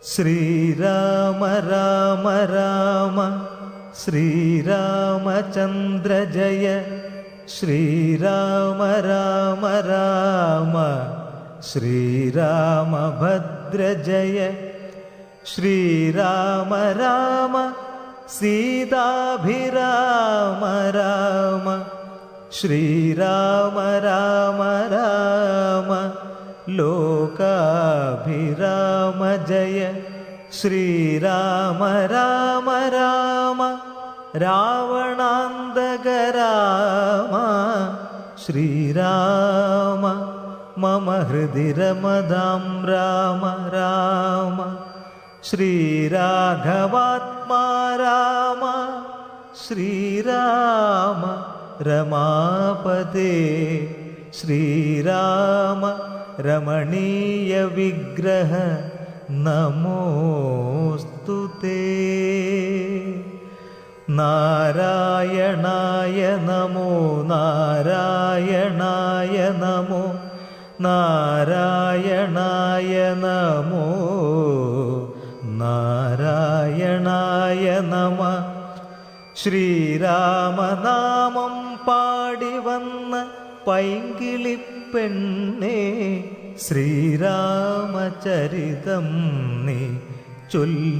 ശ്രീരാമ രാമ രാമ ശ്രീരാമചന്ദ്ര ജയ ശ്രീരാമ രാമ രാമ ശ്രീരാമഭദ്ര ജയ ശ്രീരാമ രാമ സീതാഭിരാമ രാമ ശ്രീരാമ രാമ രാമ ലോകാഭിരാമ ജയ ശ്രീരാമ രാമ രാമ രാവണാന്തക രാമ ശ്രീരാമ മമ ഹൃദി രമതാം രാമ രാമ ശ്രീരാഘവാത്മാ രാമ ശ്രീരാമ രമാപതേ ശ്രീരാമ രമണീയ വിഗ്രഹ നമോസ്തുതേ. നാരായണായ നമോ നാരായണായ നമോ നാരായണായ നമോ നാരായണായ നമ. ശ്രീരാമനാമം പാടി വന്ന പൈങ്കിളിപ്പെണ്ണേ ശ്രീരാമചരിതം നീ ചൊല്ലിടുമടിയാതെ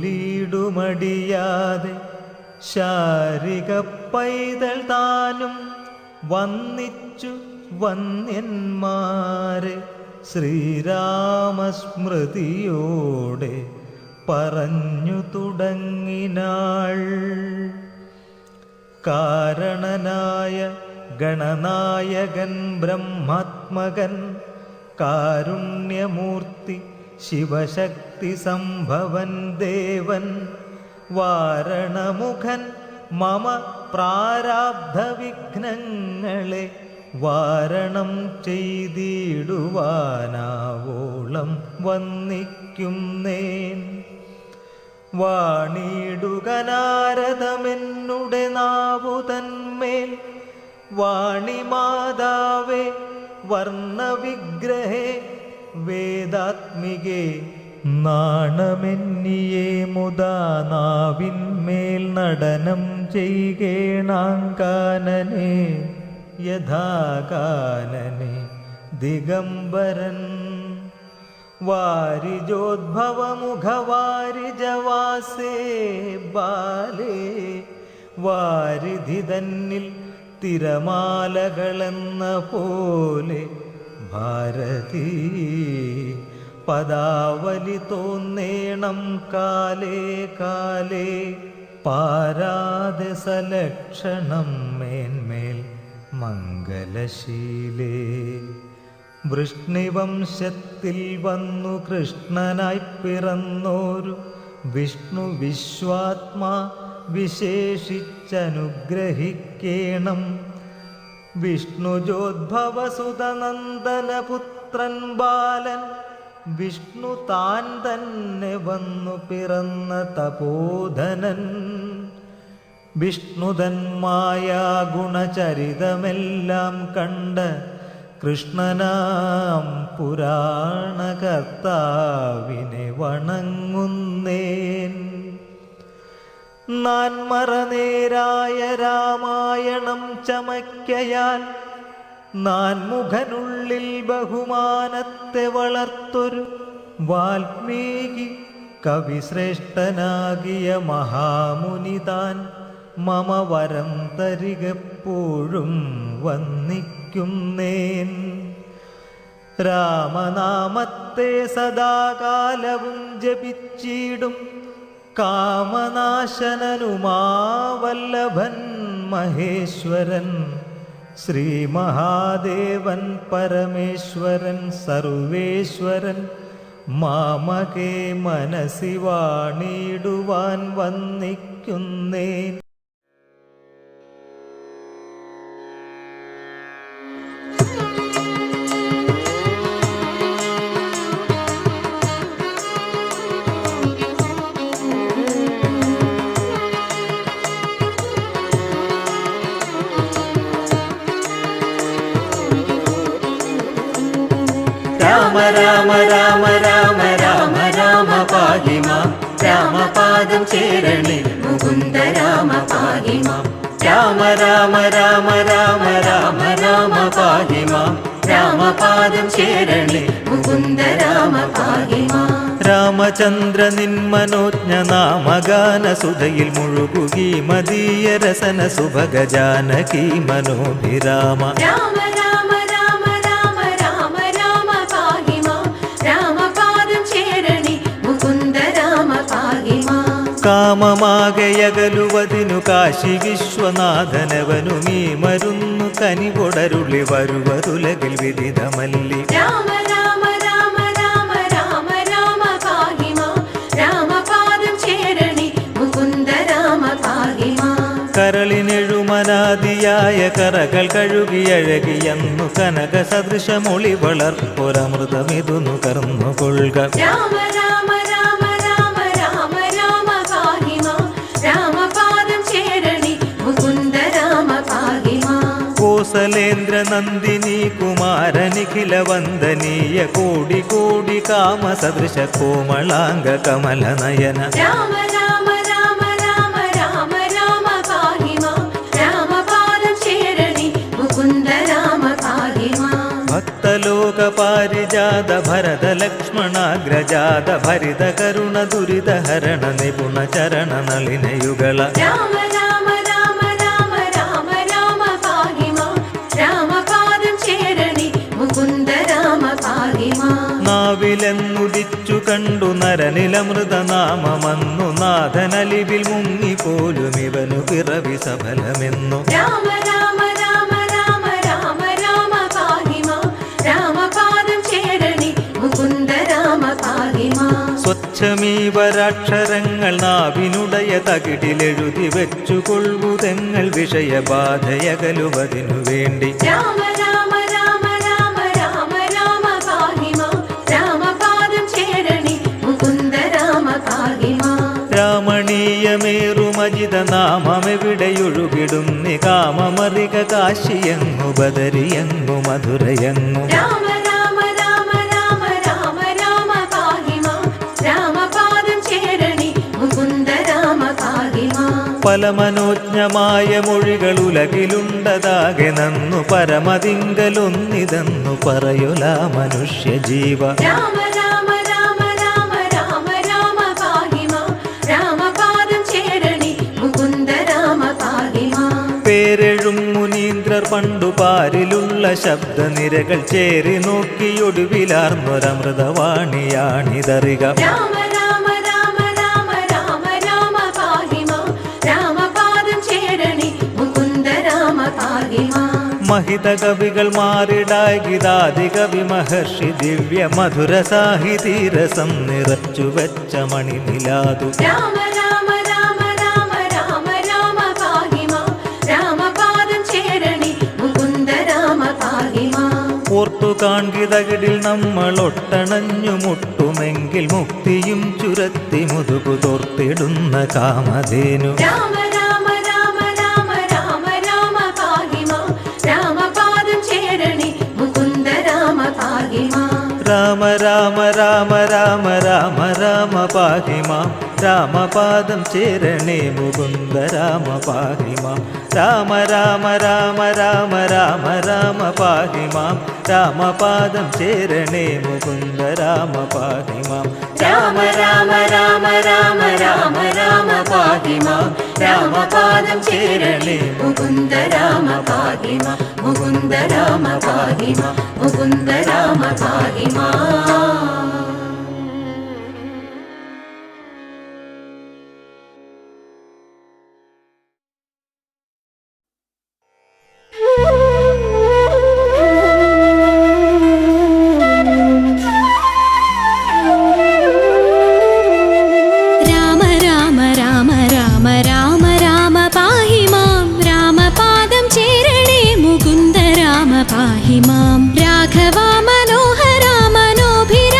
ശാരിക പൈതൽ താനും വന്നിച്ചു വന്യന്മാരെ ശ്രീരാമസ്മൃതിയോടെ പറഞ്ഞു തുടങ്ങിനാൾ. കാരണനായ ഗണനായകൻ ബ്രഹ്മാത്മകൻ കാരുണ്യമൂർത്തി ശിവശക്തി സംഭവൻ ദേവൻ വാരണമുഖൻ മമ പ്രാരാബ്ധ വിഘ്നങ്ങളെ വാരണം ചെയ്തിടുവാനാവോളം വന്നിക്കുന്നേൻ. വാണിടുക നാരദമെന്നുടെ നാവുതന്മേൽ വാണിമാതാവേ വർണ്ണവിഗ്രഹേ വേദാത്മികേ നാണമെന്നിയേ മുദാ നാവിന്മേൽ നടനം ചെയ്യേണാങ്കാനനെ യഥാകാനനെ ദിഗംബരൻ. വാരിജോദ്ഭവമുഖവാരിജവാസേ ബാലേ വാരിധി തന്നിൽ തിരമാലകളെന്ന പോലെ ഭാരതീ പദാവലി തോന്നേണം കാലേ കാലേ പാരാതെ സലക്ഷണം മേന്മേൽ മംഗലശീലേ. വൃഷ്ണിവംശത്തിൽ വന്നു കൃഷ്ണനായി പിറന്നോരു വിഷ്ണു വിശ്വാത്മാ വിശേഷിച്ചനുഗ്രഹിക്കേണം. വിഷ്ണുജോദ്ഭവസുതനന്ദനപുത്രൻ ബാലൻ വിഷ്ണു താൻ തന്നെ വന്നു പിറന്ന തപോധനൻ. വിഷ്ണുതന്മായ ഗുണചരിതമെല്ലാം കണ്ട കൃഷ്ണനാം പുരാണകർത്താവിനെ വണങ്ങുന്നേൻ. നാൻമറനേരായ രാമായണം ചമയ്ക്കയാൽ നാൻമുഖനുള്ളിൽ ബഹുമാനത്തെ വളർത്തൊരു വാൽമീകി കവിശ്രേഷ്ഠനാകിയ മഹാമുനിതാൻ മമ വരം തരികെപ്പോഴും വന്നിക്കുന്നേൻ. രാമനാമത്തെ സദാകാലവും ജപിച്ചിടും കാമനാശനനുമാവല്ലഭൻ മഹേശ്വരൻ ശ്രീ മഹാദേവൻ പരമേശ്വരൻ സർവേശ്വരൻ മാമകേ മനസി വാണിടുവാൻ വന്നിക്കുന്നേൻ. രാമ രാമ രാമ രാമ രാമ രാമ പാഹി മാം രാമപാദം ചേരണേ മുകുന്ദ രാമ പാഹി മാം രാമ രാമ രാമ രാമ രാമ രാമ പാഹി മാം രാമപാദം ചേരണേ മുകുന്ദ രാമ പാഹി മാം രാമചന്ദ്ര നിന്മനോജ്ഞ നാമഗാന സുധയിൽ മുഴുകുകി മദീയ രസന സുഭഗ ജാനകി മനോഭിരാമ രാമ രാമ രാമ രാമ രാമ രാമ പാഹി മാം രാമപാദം ചേരണി മുകുന്ദ രാമ പാഹി മാം കാമമാകയകലുവതിനു കാശി വിശ്വനാഥനവനു മീ മരുന്നു കനിപൊടരുളി വരുവതുലകിൽ വിദിതമല്ലി രാമ രാമ രാമ രാമ രാമ രാമ പാഹി മാം രാമപാദം ചേരണി മുകുന്ദ രാമ പാഹി മാം കരളിനെഴുമനാദിയായ കറകൾ കഴുകിയഴകിയെന്നു കനക സദൃശമൊളി വളർപ്പൊരമൃതമിതു നുകർന്നുകൊള്ളുക രാമ രാമ രാമ രാമ രാമ രാമ പാഹി മാം രാമപാദം ചേരണി മുകുന്ദ രാമ പാഹി മാം കോസലേന്ദ്ര നന്ദിനി കുമാരനിഖില വന്ദനീയ കോടി കോടി കാമ സദൃശ കോമളാംഗ കമല നയന രാമ രാമ രാമ രാമ രാമ രാമ പാഹി മാം രാമപാദം ചേരണി മുകുന്ദ രാമ പാഹി മാം ഭക്തലോക പാരിജാത ഭരത ലക്ഷ്മണാഗ്രജാത ഭരിത കരുണ ദുരിത ഹരണ നിപുണ ചരണ നളിനയുഗള രാമ രാമ രാമ രാമ രാമ രാമ പാഹി മാം രാമപാദം ചേരണി മുകുന്ദ രാമ പാഹി മാം നാവിലെന്നുദിച്ചു കണ്ടു നരനിലമൃതനാമമന്നു നാഥനലിവിൽ മുങ്ങിപ്പോലും ഇവനു പിറവി സഫലമെന്നു രാമ രാമ രാമ രാമ രാമ രാമ പാഹി മാം രാമപാദം ചേരണി മുകുന്ദ രാമ പാഹി മാം സ്വച്ഛമീവരാക്ഷരങ്ങൾ നാവിനുടയ തകിടിലെഴുതി വെച്ചുകൊള്ളുതെങ്ങൾ വിഷയബാധയകലുവതിനു വേണ്ടി രാമ രാമ രാമ രാമ രാമ രാമ പാഹി മാം രാമപാദം ചേരണി മുകുന്ദ രാമ പാഹി മാം രാമണീയമേറുമജിത നാമമെവിടെയൊഴുകിടും നികാമമറിക കാശിയങ്ങു ബദരിയങ്ങു മധുരയങ്ങു രാമ രാമ രാമ രാമ രാമ രാമ പാഹി മാം രാമപാദം ചേരണി മുകുന്ദ രാമ പാഹി മാം പല മനോജ്ഞമായ മൊഴികൾ ഉലകിലുണ്ടതാകെ നന്നു പരമതിങ്കലൊന്നിതെന്നു പറയുല മനുഷ്യ ജീവ രാമ രാമ രാമ രാമ രാമ രാമ പാഹി മാം രാമപാദം ചേരണി മുകുന്ദ രാമ പാഹി മാം പേരെഴും മുനീന്ദ്രർ പണ്ടു പാരിലുള്ള ശബ്ദനിരകൾ ചേരി നോക്കിയൊടുവിലാർന്നൊരമൃതവാണിയാണിതറിക രാമ രാമ രാമ രാമ രാമ രാമ പാഹി മാം രാമപാദം ചേരണി മുകുന്ദ രാമ പാഹി മാം മഹിത കവികൾ മാറിടാകിതാദി കവി മഹർഷി ദിവ്യ മധുര സാഹിതീരസം നിറച്ചു വെച്ച മണിനിലാതു രാമ രാമ രാമ രാമ രാമ രാമ പാഹി മാം രാമപാദം ചേരണി മുകുന്ദ രാമ പാഹി മാം ഓർത്തു കാൺകിതകിടിൽ നമ്മൾ ഒട്ടണഞ്ഞു മുട്ടുമെങ്കിൽ മുക്തിയും ചുരത്തി മുതുകു തോർത്തിടുന്ന കാമധേനു രാമ രാമ രാമ രാമ രാമ രാമ പാഹി മാം രാമപാദം ചേരണി മുകുന്ദ രാമ പാഹി മാം രാമ രാമ രാമ രാമ രാമ രാമ പാഹി മാം രാമപാദം ചേരണേ മുകുന്ദ രാമ പാഹി മാം രാമ രാമ രാമ രാമ രാമ രാമ പാഹി മാം രാമപാദം ചേരണേ മുകുന്ദ രാമ പാഹി മാം രാമ രാമ രാമ രാമ രാമ രാമ പാഹി മാം രാമപാദം ചേരണേ മുകുന്ദ രാമ പാഹി മാം മുകുന്ദ രാമ പാഹി മാം മുകുന്ദ രാമ പാഹി മാം पाहि मां राघवा मनोहरा मनोभिरा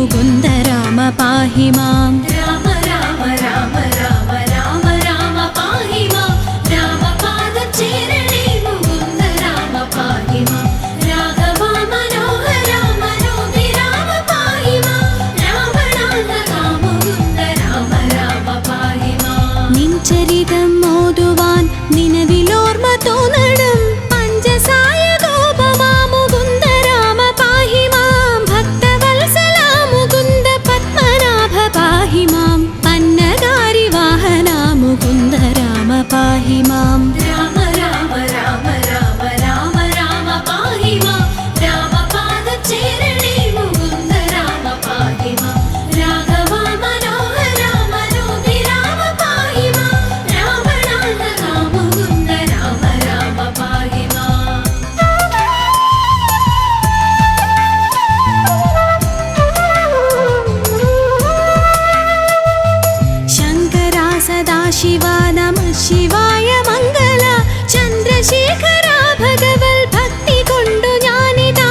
മുകുന്ദ രാമ പാഹി മാം. രാമ രാമ രാമ രാമ രാമ രാമ പാഹി മാം. രാമപാദം ചേരണേ മുകുന്ദ രാമ പാഹി മാം. രാഘവ മനോഹര മനോഹി രാമ പാഹി മാം. രാവണാന്തക മുകുന്ദ രാമ രാമ പാഹി മാം. നിൻ ചരിതം ഓതുവാൻ നിലവിലോർമ്മ തോന്നണം. പഞ്ചസായ ഗോപമാ മുകുന്ദ രാമ പാഹി മാം. ഭക്തവത്സല മുകുന്ദ പത്മനാഭ പാഹി മാം. പന്നഗാരി വാഹന മുകുന്ദ രാമ പാഹി മാം. രാമ രാമ രാമ രാമ രാമ രാമ പാഹി മാം. രാമപാദം ചേരണേ മുകുന്ദ രാമ പാഹി മാം. രാഘവ മനോഹര മനോഹി രാമ പാഹി മാം. രാവണാന്തക മുകുന്ദ രാമ രാമ പാഹി മാം. ശങ്കരാ സദാശിവ നമഃ ശിവായ മംഗള. ചന്ദ്രശേഖര ഭഗവൽ ഭക്തി കൊണ്ടു ഞാനിതാ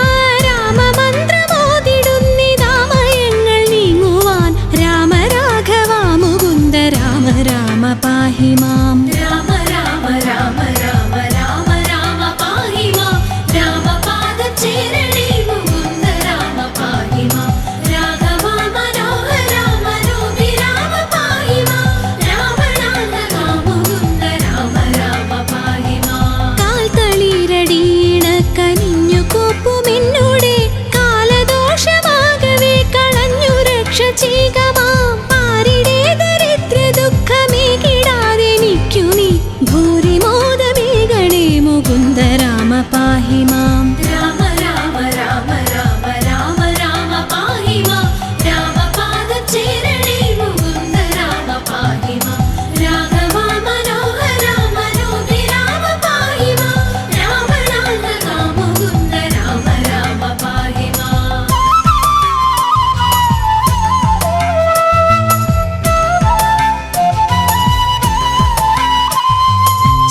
രാമമന്ത്രമോതിടുന്നിതാമയങ്ങൾ നീങ്ങുവാൻ. രാമ രാഘവ മുകുന്ദ രാമ രാമ പാഹി മാം. രാമ രാമ രാമ രാമ രാമ രാമ പാഹി മാം. രാമപാദം ചേരണേ മുകുന്ദ രാമ പാഹി മാം. രാഘവ മനോഹര മനോഹി രാമ പാഹി മാം. രാവണാന്തക മുകുന്ദ രാമ രാമ പാഹി മാം. കാൽത്തളിരടിയിണ കനിഞ്ഞു കോപ്പുമെന്നോടെ കാലദോഷമാകവേ കളഞ്ഞു രക്ഷ ചെയ്യുക മാം. ആരുടെ ദരിദ്ര ദുഃഖമേകിടാതെനിക്കു നീ ഭൂരിമോദമേകണേ മുകുന്ദ രാമ പാഹി മാം. രാമ രാമ രാമ രാമ രാമ രാമ പാഹി മാം. രാമപാദം ചേരണേ മുകുന്ദ രാമ പാഹി മാം. രാഘവ മനോഹര മനോഹി രാമ പാഹി മാം. രാവണാന്തക മുകുന്ദ രാമ രാമ പാഹി മാം.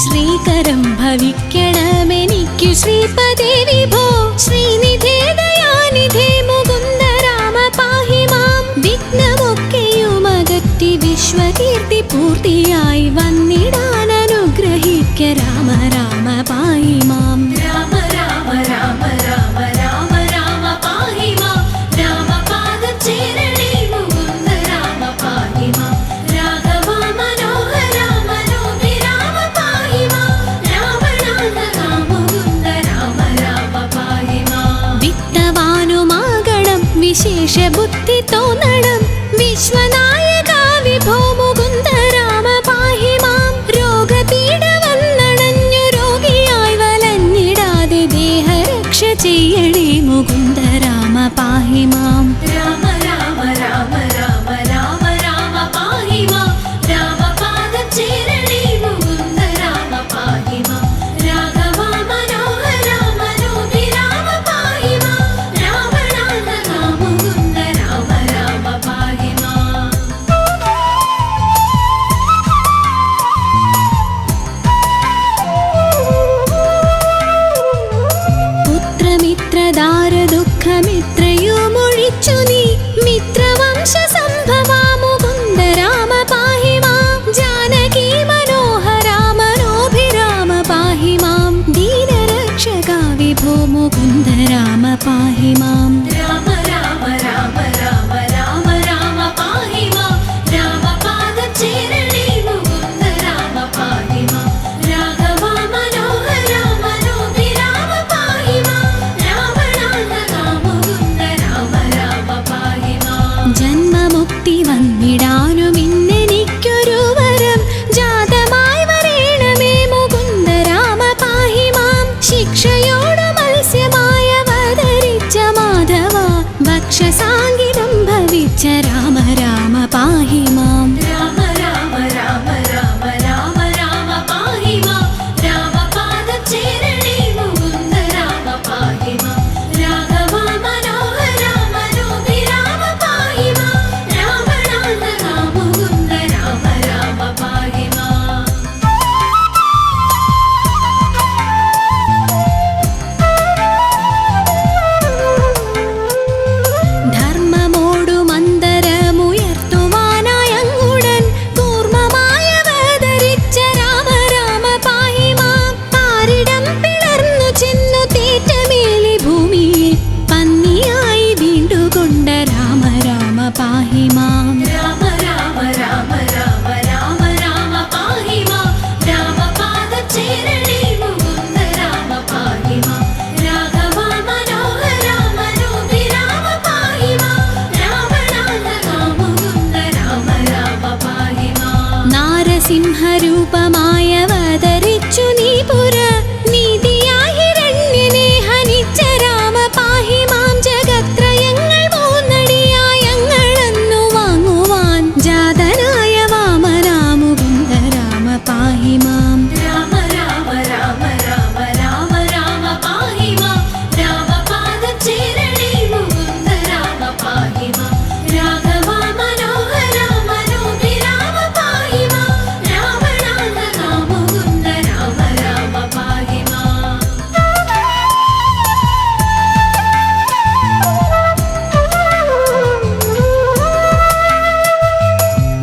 ശ്രീകരം ഭവിക്കണമെനിക്കു ശ്രീപദേ വിഭോ. ശ്രീനിധേ ദയാനിധേ മുകുന്ദ രാമ പാഹി മാം. വിഘ്നമൊക്കെയും അകറ്റി വിശ്വകീർത്തി പൂർത്തിയായി വന്നിടാൻ അനുഗ്രഹിക്ക രാമ രാമ പാഹി മാം. രാമ രാമ രാമ രാമ രാമ രാമ പാഹി മാം. രാമപാദം ചേരണേ മുകുന്ദ രാമ പാഹി മാം. രാഘവ മനോഹര മനോഹി രാമ പാഹി മാം. രാവണാന്തക മുകുന്ദ രാമ രാമ പാഹി മാം. വിത്തവാനുമാകണം വിശേഷ ബുദ്ധി തോന്നണം. വിശ്വനായക വിഭോ മുകുന്ദ രാമ പാഹി മാം. രോഗപീഡ വന്നണഞ്ഞു രോഗിയായി വലഞ്ഞിടാതെ ദേഹരക്ഷ ചെയ്യണേ മുകുന്ദ രാമ പാഹി മാം. രാമ രാമ രാമ രാമ രാമ രാമ പാഹി മാം. രാമപാദം ചേരണേ മുകുന്ദ രാമ പാഹി മാം. രാഘവ മനോഹര മനോഹി രാമ പാഹി മാം. രാവണാന്തക മുകുന്ദ രാമ രാമ പാഹി മാം. പുത്രമിത്രദാര ദുഃഖമിത്രയുമൊഴിച്ചു നീ. മിത്രവംശ സംഭവാ മുകുന്ദ രാമ പാഹി മാം. ജാനകി മനോഹര മനോഭിരാമ പാഹി മാം. ദീനരക്ഷക വിഭോ മുകുന്ദ രാമ പാഹി മാം. രാമ രാമ രാമ രാമ രാമ രാമ പാഹി മാം. രാമപാദം ചേരണേ മുകുന്ദ രാമ പാഹി മാം. രാഘവ മനോഹര മനോഹി രാമ പാഹി മാം. രാവണാന്തക മുകുന്ദ രാമ രാമ പാഹി മാം. ജന്മമുക്തി വന്നിടാനും ഇന്നെനിക്കൊരു വരം ജാതമായി വരേണമേ മുകുന്ദ രാമ പാഹി മാം. ശിക്ഷയോട് മത്സ്യമായ അവതരിച്ച മാധവ ഭക്ഷസാങ്കിതം ഭവിച്ച രാമ രാമ പാഹി മാം. രാമ രാമ രാമ രാമ രാമ രാമ പാഹി മാം. രാമപാദം ചേരണേ മുകുന്ദ രാമ പാഹി മാം. രാഘവ മനോഹര മനോഹി രാമ പാഹി മാം. രാവണാന്തക മുകുന്ദ രാമ രാമ പാഹി മാം. ധർമ്മമോടു രൂപമായവതരിച്ചു നീ പുര നീതിയായി ഹിരണ്യനെ ഹനിച്ച രാമ പാഹി മാം ജഗത്രയങ്ങൾ മൂന്നടിയായങ്ങളെന്നു വാങ്ങുവാൻ ജാതനായ വാമനാമുകുന്ദ രാമ പാഹി മാം രാമ രാമ രാമ രാമ രാമ രാമ പാഹി മാം രാമപാദം ചേരണേ മുകുന്ദ രാമ പാഹി മാം രാഘവ മനോഹര മനോഭിരാമ പാഹി മാം രാവണാന്തക മുകുന്ദ രാമ രാമ പാഹി മാം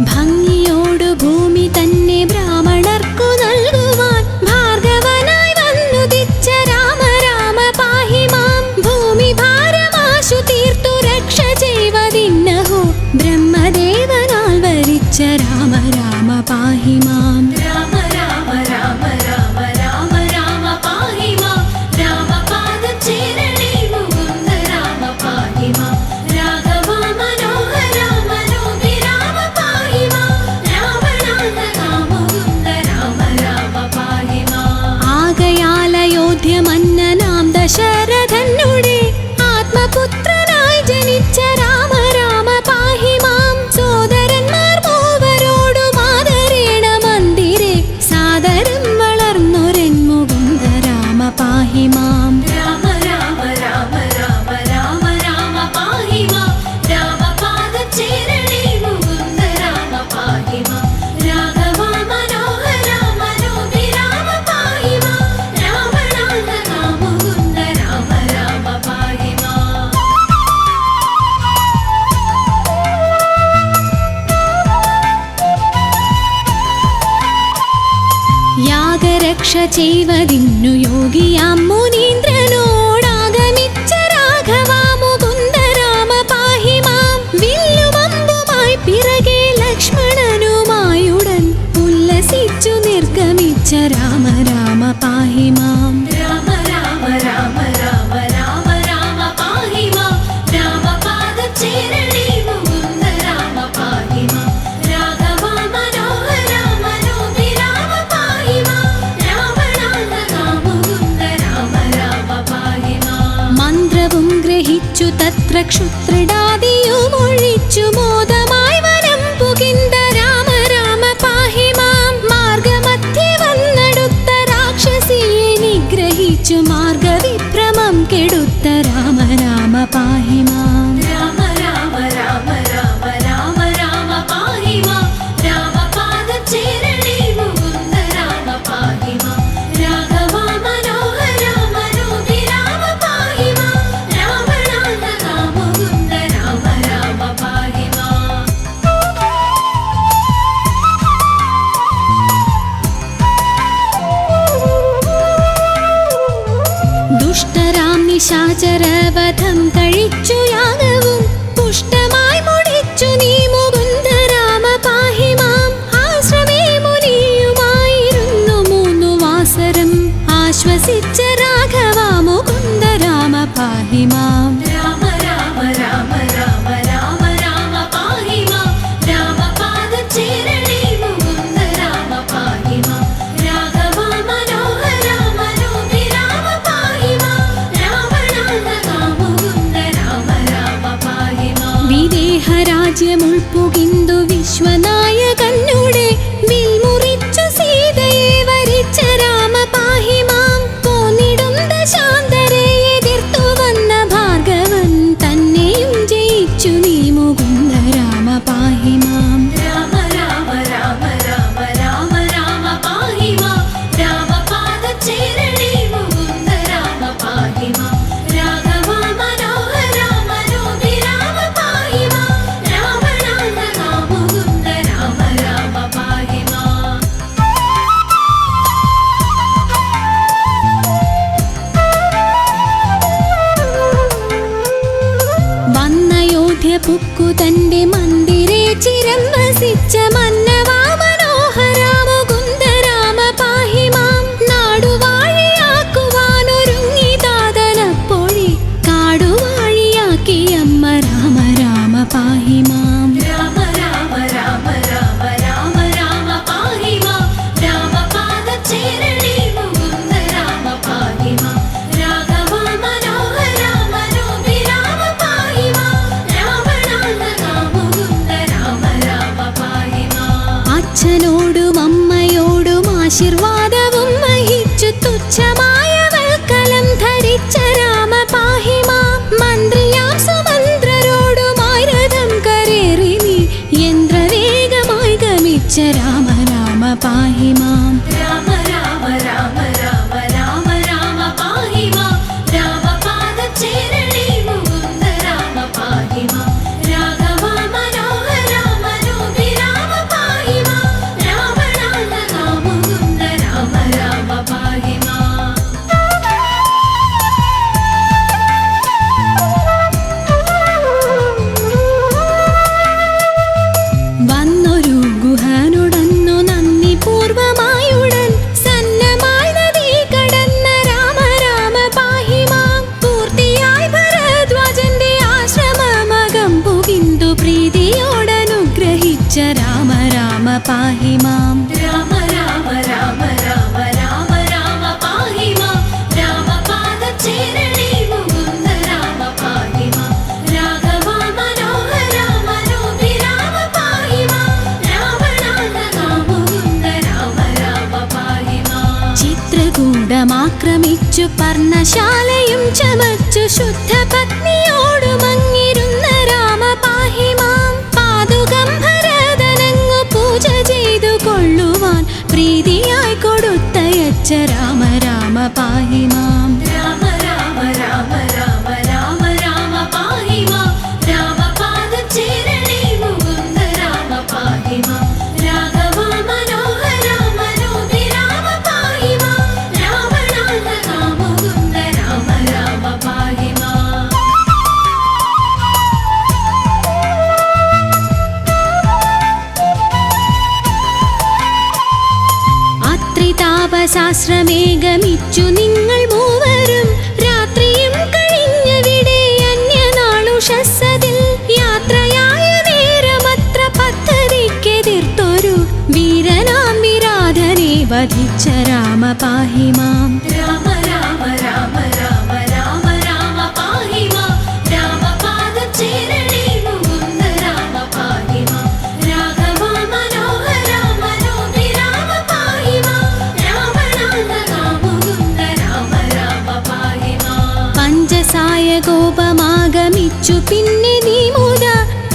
ഭംഗിയോടു ഭൂമി തന്നെ ബ്രാഹ്മണർക്കു നൽകുവാൻ ഭാർഗവനായി വന്നുദിച്ച രാമ രാമ പാഹി മാം ഭൂമി ഭാരമാശു തീർത്തു രക്ഷ ചെയ്വതിന്നഹോ ബ്രഹ്മദേവനാൽ വരിച്ച രാമ രാമ പാഹി മാം രാമ രാമ രാമ രാമ രാമ രാമ പാഹി മാം രാമപാദം ചേരണേ മുകുന്ദ രാമ പാഹി മാം രാഘവ മനോഹര മനോഭിരാമ പാഹി മാം രാവണാന്തക മുകുന്ദ രാമ രാമ പാഹി മാം ആകയാൽ അയോധ്യ മന്നനാം ദശരഥനുടെ ആത്മപുത്രനായി ജനിച്ച രാമ രാമ പാഹി മാം സോദരന്മാർ മൂവരോടും ആദരേണ മന്ദിരെ സാദരം വളർന്നൊരൻ മുകുന്ദ രാമ പാഹി മാം രാമ രാമ രാമ രാമ രാമ രാമ പാഹി മാം രാമപാദം ചേരണേ മുകുന്ദ രാമ പാഹി മാം രാഘവ മനോഹര മനോഭിരാമ പാഹി മാം രാവണാന്തക മുകുന്ദ രാമ രാമ പാഹി മാം യാഗരക്ഷ ചെയ്വതിന്നു യോഗിയാം മുനീന്ദ്രനോടാഗമിച്ച രാഘവ മുകുന്ദ രാമ പാഹി മാം വില്ലുമമ്പുമായി പിറകെ ലക്ഷ്മണനുമായുടൻ ഉല്ലസിച്ചു നിർഗമിച്ച രാമ രാമ പാഹി മാം രാമ രാമ രാമ രാമ രാമ രാമ പാഹി മാം രാമപാദം ചേരണേ മുകുന്ദ രാമ പാഹി മാം രാഘവ മനോഹര മനോഭിരാമ പാഹി മാം രാവണാന്തക മുകുന്ദ രാമ രാമ പാഹി മാം മന്ത്രവും ഗ്രഹിച്ചു തത്ര ക്ഷുത്രിടാദിയും ഒഴിച്ചു മോദമായി വനം പുകിന്ദ രാമ രാമ പാഹി മാം മാർഗമധ്യേ വന്നടുത്ത രാക്ഷസിയെ നിഗ്രഹിച്ചു മാർഗവിഭ്രമം കെടുത്ത രാമ രാമ പാഹി മാം രാമ രാമ രാമ രാമ രാമ രാമ പാഹി മാം രാമപാദം ചേരണേ മുകുന്ദ രാമ പാഹി മാം രാഘവ മനോഹര മനോഭിരാമ പാഹി മാം രാവണാന്തക മുകുന്ദ രാമ രാമ പാഹി മാം ദുഷ്ടരാം നിശാചരവധം കഴിച്ചു യാഗവും പുഷ്ടമായി മുടിച്ചു നീ മുകുന്ദ രാമ പാഹി മാം ആശ്രമേ മുനിയുമായിരുന്നു 3 വാസരം ആശ്വസിച്ച രാഘവ മുകുന്ദ രാമ പാഹി മാം രാമ രാമ രാമ രാമ രാമ രാമ പാഹി മാം രാമപാദം ചേരണേ മുകുന്ദ രാമ പാഹി മാം രാഘവ മനോഹര മനോഭിരാമ പാഹി മാം രാവണാന്തക മുകുന്ദ രാമ രാമ പാഹി മാം വിദേഹരാജ്യമുൾപ്പുകിന്തു വിശ്വനായകനുടെ വിൽമുറിച്ചു സീതയെ വരിച്ച രാമ പാഹി മാം പോന്നിടും ദശാന്തരെ എതിർത്തു വന്ന ഭാർഗവൻ തന്നെയും ജയിച്ചു നീ മുകുന്ദ രാമ പാഹി മാം രാമ രാമ രാമ രാമ രാമ രാമ പാഹി മാം രാമപാദം ചേരണേ മുകുന്ദ രാമ പാഹി മാം രാഘവ മനോഹര മനോഭിരാമ പാഹി മാം രാവണാന്തക മുകുന്ദ രാമ രാമ പാഹി മാം വന്നയോധ്യ പുക്കു തന്റെ മന്ദിരെ ചിരം വസിച്ച മന്നവാ മനോഹര മുകുന്ദ രാമ പാഹി മാം നാടുവാഴിയാക്കുവാനൊരുങ്ങി താതനപ്പോഴേ കാടുവാഴിയാക്കി അമ്മ രാമ രാമ പാഹി മാം രാമ രാമ രാമ രാമ രാമ രാമ പാഹി മാം രാമ ആശീർവാദവും വഹിച്ചു തുച്ഛമായവൾക്കലം ധരിച്ച രാമ പാഹി മാം. മന്ത്രിയാം സുമന്ത്രരോടുമായി രഥം കരേറി നീ യന്ത്രവേഗമായി ഗമിച്ച രാമ രാമ പാഹി മാം. രാമ രാമ രാമ രാമ രാമ രാമ പാഹി മാം. രാമപാദം ചേരണേ മുകുന്ദ രാമ പാഹി മാം. രാഘവ മനോഹര മനോഹി രാമ പാഹി മാം. രാവണാന്തക മുകുന്ദ രാമ രാമ പാഹി മാം. വന്നൊരു ഗുഹനുടന്നു നന്ദി പൂർവമായുടൻ സന്നമായി നദി കടന്ന രാമ രാമ പാഹി മാം. പൂർത്തിയായി ഭരദ്വാജന്റെ ആശ്രമമകം പുകിന്ദു പ്രീതിയോടനുഗ്രഹിച്ച രാമ രാമ പാഹി മാം. രാമ രാമ രാമ രാമ രാമ രാമ പാഹി മാം. രാമപാദം ചേരണേ മുകുന്ദ രാമ പാഹി മാം. രാഘവ മനോഹര മനോഹി രാമ പാഹി മാം. രാവണാന്തക മുകുന്ദ രാമ രാമ പാഹി മാം. ചിത്രകൂടമാക്രമിച്ചു പർണശാലയും ചമച്ചു ശുദ്ധ പത്നിയോടുമങ്ങിരുന്ന രാമ പാഹി മാം. പാതുകം ഭരതനങ്ങു പൂജ ചെയ്തു കൊള്ളുവാൻ പ്രീതിയായി കൊടുത്തയച്ച രാമ രാമ പാഹി മാം. രാമ രാമ രാമ രാമ രാമ രാമ പാഹി മാം. രാമപാദം ചേരണേ മുകുന്ദ രാമ പാഹി മാം. രാഘവ മനോഹര മനോഹി രാമ പാഹി മാം. രാവണാന്തക മുകുന്ദ രാമ രാമ പാഹി മാം. അത്രിതാപശാസ്ത്രമേ ഗമിച്ചു നിങ്ങൾ മൂവരും. രാത്രിയും കഴിഞ്ഞവിടെ അന്യനാളുഷസ്സതിൽ യാത്രയായ നേരമത്ര പദ്ധതിക്കെതിർത്തൊരു വീരനാം വിരാധനെ വധിച്ച രാമ പാഹി മാം. രാമ രാമ രാമ രാമ രാമ രാമ പാഹി മാം. രാമപാദം ചേരണേ മുകുന്ദ രാമ പാഹി മാം. രാഘവ മനോഹര മനോഹി രാമ പാഹി മാം. രാവണാന്തക മുകുന്ദ രാമ രാമ പാഹി മാം. പഞ്ചസായ കോപമാഗമിച്ചു പിന്നെ നീ മുത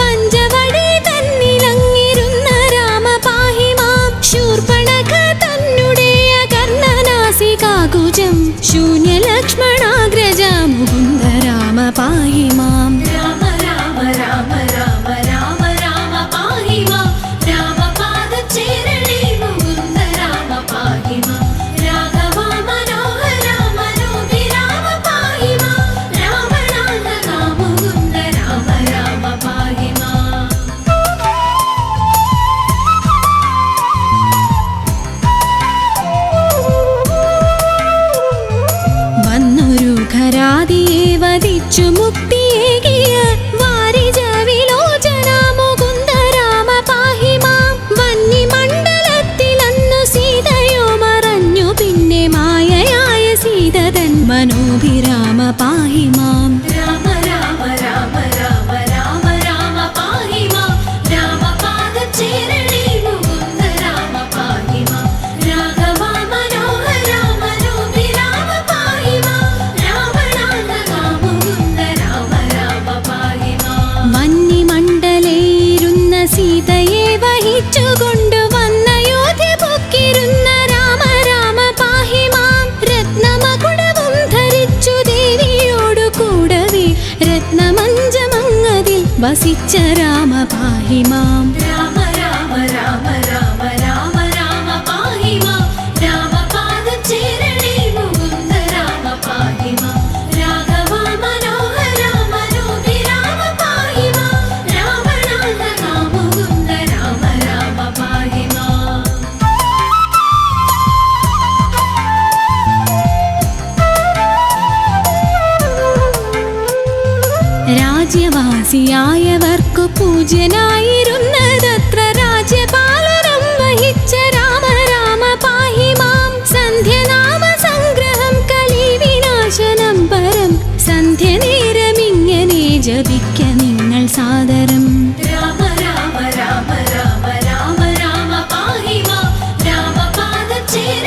പഞ്ചവടി തന്നിലങ്ങിരുന്ന രാമ പാഹി മാം. ശൂർപ്പണഖ തന്നുടേയ കർണനാസികാകുജം ശൂന്യലക്ഷ്മണാഗ്രജ മുകുന്ദ രാമ പാഹി മാം. രാമ രാമ രാമ രാമ രാമ രാമ പാഹി മാം. രാമപാദം ചേരണേ മുകുന്ദ രാമ പാഹി മാം. രാഘവ മനോഹര മനോഹി രാമ പാഹി മാം. രാവണാന്തക മുകുന്ദ രാമ രാമ പാഹി മാം. വന്നൊരു ഖരാദിയെ വധിച്ചു മുക്തിയേകിയ വാരിജ വിലോചന മുകുന്ദ രാമ പാഹി മാം. വന്യമണ്ഡലത്തിലന്നു സീതയോ മറഞ്ഞു പിന്നെ മായയായ സീതതൻ മനോഭിരാമ പാഹി മാം. രാമ രാമ രാമ രാമ രാമ രാമ പാഹി മാം. രാമപാദം ചേരണേ മുകുന്ദ രാമ പാഹി മാം. രാഘവ മനോഹര മനോഹി രാമ പാഹി മാം. രാവണാന്തക മുകുന്ദ രാമ രാമ പാഹി മാം. വന്യമണ്ഡലയിലിരുന്ന സീതയെ വഹിച്ചുകൊണ്ടു വന്ന യോധ്യ പൊക്കിരുന്ന രാമ രാമ പാഹി മാം. രത്നമകുടവും ധരിച്ചു ദേവിയോടു കൂടവേ രത്നമഞ്ചമങ്ങതിൽ വസിച്ച രാമ പാഹി മാം. രാമ രാമ രാമ രാമ രാമ രാമ പാഹി മാം. രാമപാദം ചേരണേ മുകുന്ദ രാമ പാഹി മാം. രാഘവ മനോഹര മനോഹി രാമ പാഹി മാം. രാവണാന്തക മുകുന്ദ രാമ രാമ പാഹി മാം. രാജ്യവാസിയായവർക്കു പൂജ്യനായിരുന്നതത്ര രാജ്യപാലനം വഹിച്ച രാമ രാമ പാഹി മാം. സന്ധ്യനാമ സംഗ്രഹം കലി വിനാശനം പരം സന്ധ്യനേരമിങ്ങനെ ജപിക്ക നിങ്ങൾ സാദരം. രാമ രാമ രാമ രാമ രാമ രാമ പാഹി മാം. രാമപാദം ചേരണേ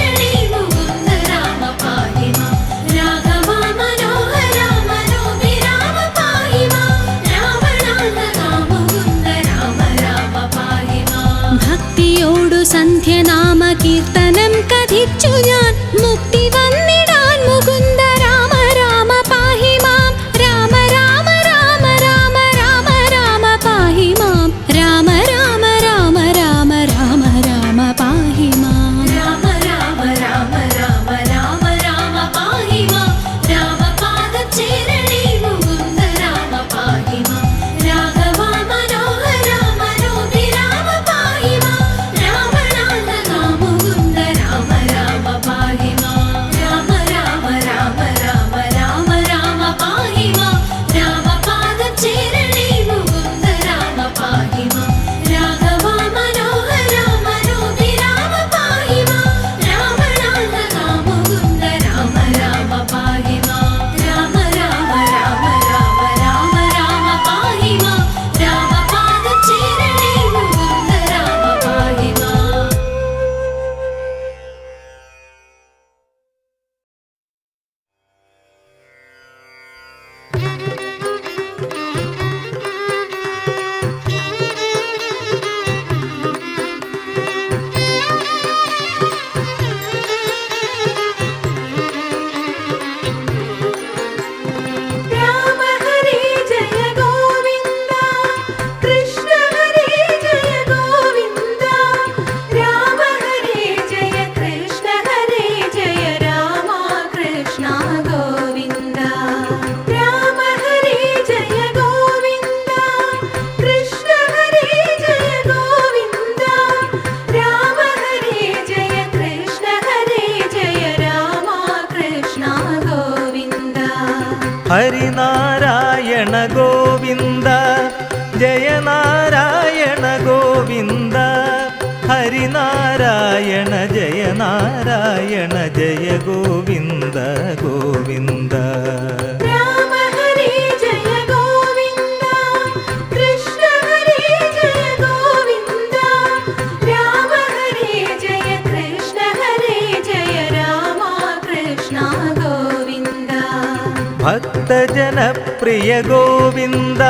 സന്ധ്യനാമ കീർത്തനം കഥിച്ചു ഞാൻ മുക്തി വന്നിടാൻ മുകുന്ദ രാമ രാമ പാഹി മാം രാമ രാമ രാമ രാമ രാമ രാമ പാഹി മാം രാമ രാമ രാമ രാമ രാമ രാമ പാഹി മാം രാമ രാമ രാമ രാമ രാമ രാമ പാഹി മാം രാമപാദം ചേരണേ മുകുന്ദ രാമ പാഹി മാം രാഘവ മനോഹര മനോഹി രാമ പാഹി മാം രാമനാഥ മുകുന്ദ രാമ രാമ പാഹി മാം രാമ രാമ രാമ രാമ രാമ രാമ പാഹി മാം രാമപാദം ചേരണേ മുകുന്ദ രാമ പാഹി മാം രാഘവ മനോഹര മനോഹി രാമ പാഹി മാം രാമനാഥ മുകുന്ദ രാമ രാമ പാഹി മാം രാമ രാമ രാമ രാമ രാമ രാമ പാഹി മാം രാമപാദം ചേരണേ മുകുന്ദ രാമ പാഹി മാം രാമ ഹരേ ജയ ഗോവിന്ദ കൃഷ്ണ ഹരേ ജയ ഗോവിന്ദ രാമ ഹരേ ജയ കൃഷ്ണ ഹരേ ജയ രാമ കൃഷ്ണ ഗോവിന്ദ രാമ ഹരേ ജയ ഗോവിന്ദ കൃഷ്ണ ഹരേ ജയ ഗോവിന്ദ രാമ ഹരേ ജയ കൃഷ്ണ ഹരേ ജയ രാമ കൃഷ്ണ ഗോവിന്ദ ഹരിനാരായണ ഗോവിന്ദ ജയനാരായണ ഗോവിന്ദ ഹരിനാരായണ ജയനാരായണ ജയ ഗോവിന്ദ ഗോവിന്ദ രാമ ഹരേ ജയ ഗോവിന്ദ കൃഷ്ണ ഹരേ ജയ ഗോവിന്ദ രാമ ഹരേ ജയ കൃഷ്ണ ഹരേ ജയ രാമ കൃഷ്ണ ഗോവിന്ദ ഭക്തജനപ്രിയ ഗോവിന്ദ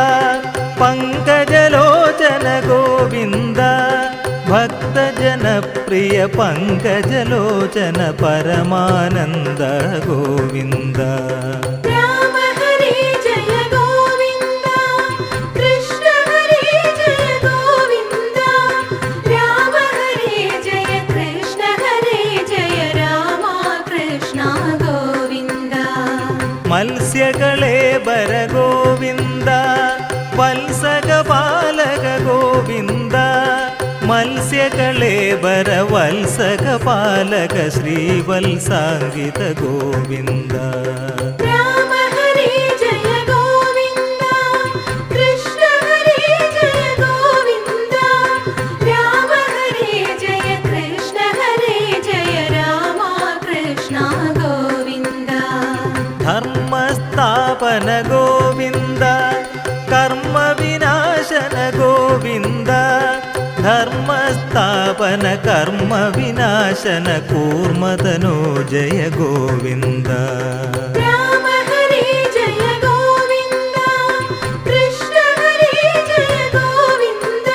പങ്കജലോചന ഗോവിന്ദ ഭക്തജനപ്രിയ പങ്കജലോചന പരമാനന്ദ ഗോവിന്ദ രാമ ഹരേ ജയ ഗോവിന്ദ കൃഷ്ണ ഹരേ ജയ ഗോവിന്ദ രാമ ഹരേ ജയ കൃഷ്ണ ഹരേ ജയ രാമ കൃഷ്ണ ഗോവിന്ദ മത്സ്യകളേബര ഗോവിന്ദ വത്സകപാലക ഗോവിന്ദ മത്സ്യകളേബര വത്സകപാലക ശ്രീവത്സാംഗിത ഗോവിന്ദ രാമ ഹരേ ജയ ഗോവിന്ദ കൃഷ്ണ ഹരേ ജയ ഗോവിന്ദ രാമ ഹരേ ജയ കൃഷ്ണ ഹരേ ജയ രാമ കൃഷ്ണ ഗോവിന്ദ ധർമ്മസ്ഥാപന ഗോവിന്ദ കർമ്മവിനാശന ഗോവിന്ദ ധർമ്മസ്ഥാപന കർമ്മവിനാശന കൂർമതനോജയ ഗോവിന്ദ രാമ ഹരേ ജയ ഗോവിന്ദ കൃഷ്ണ ഹരേ ജയ ഗോവിന്ദ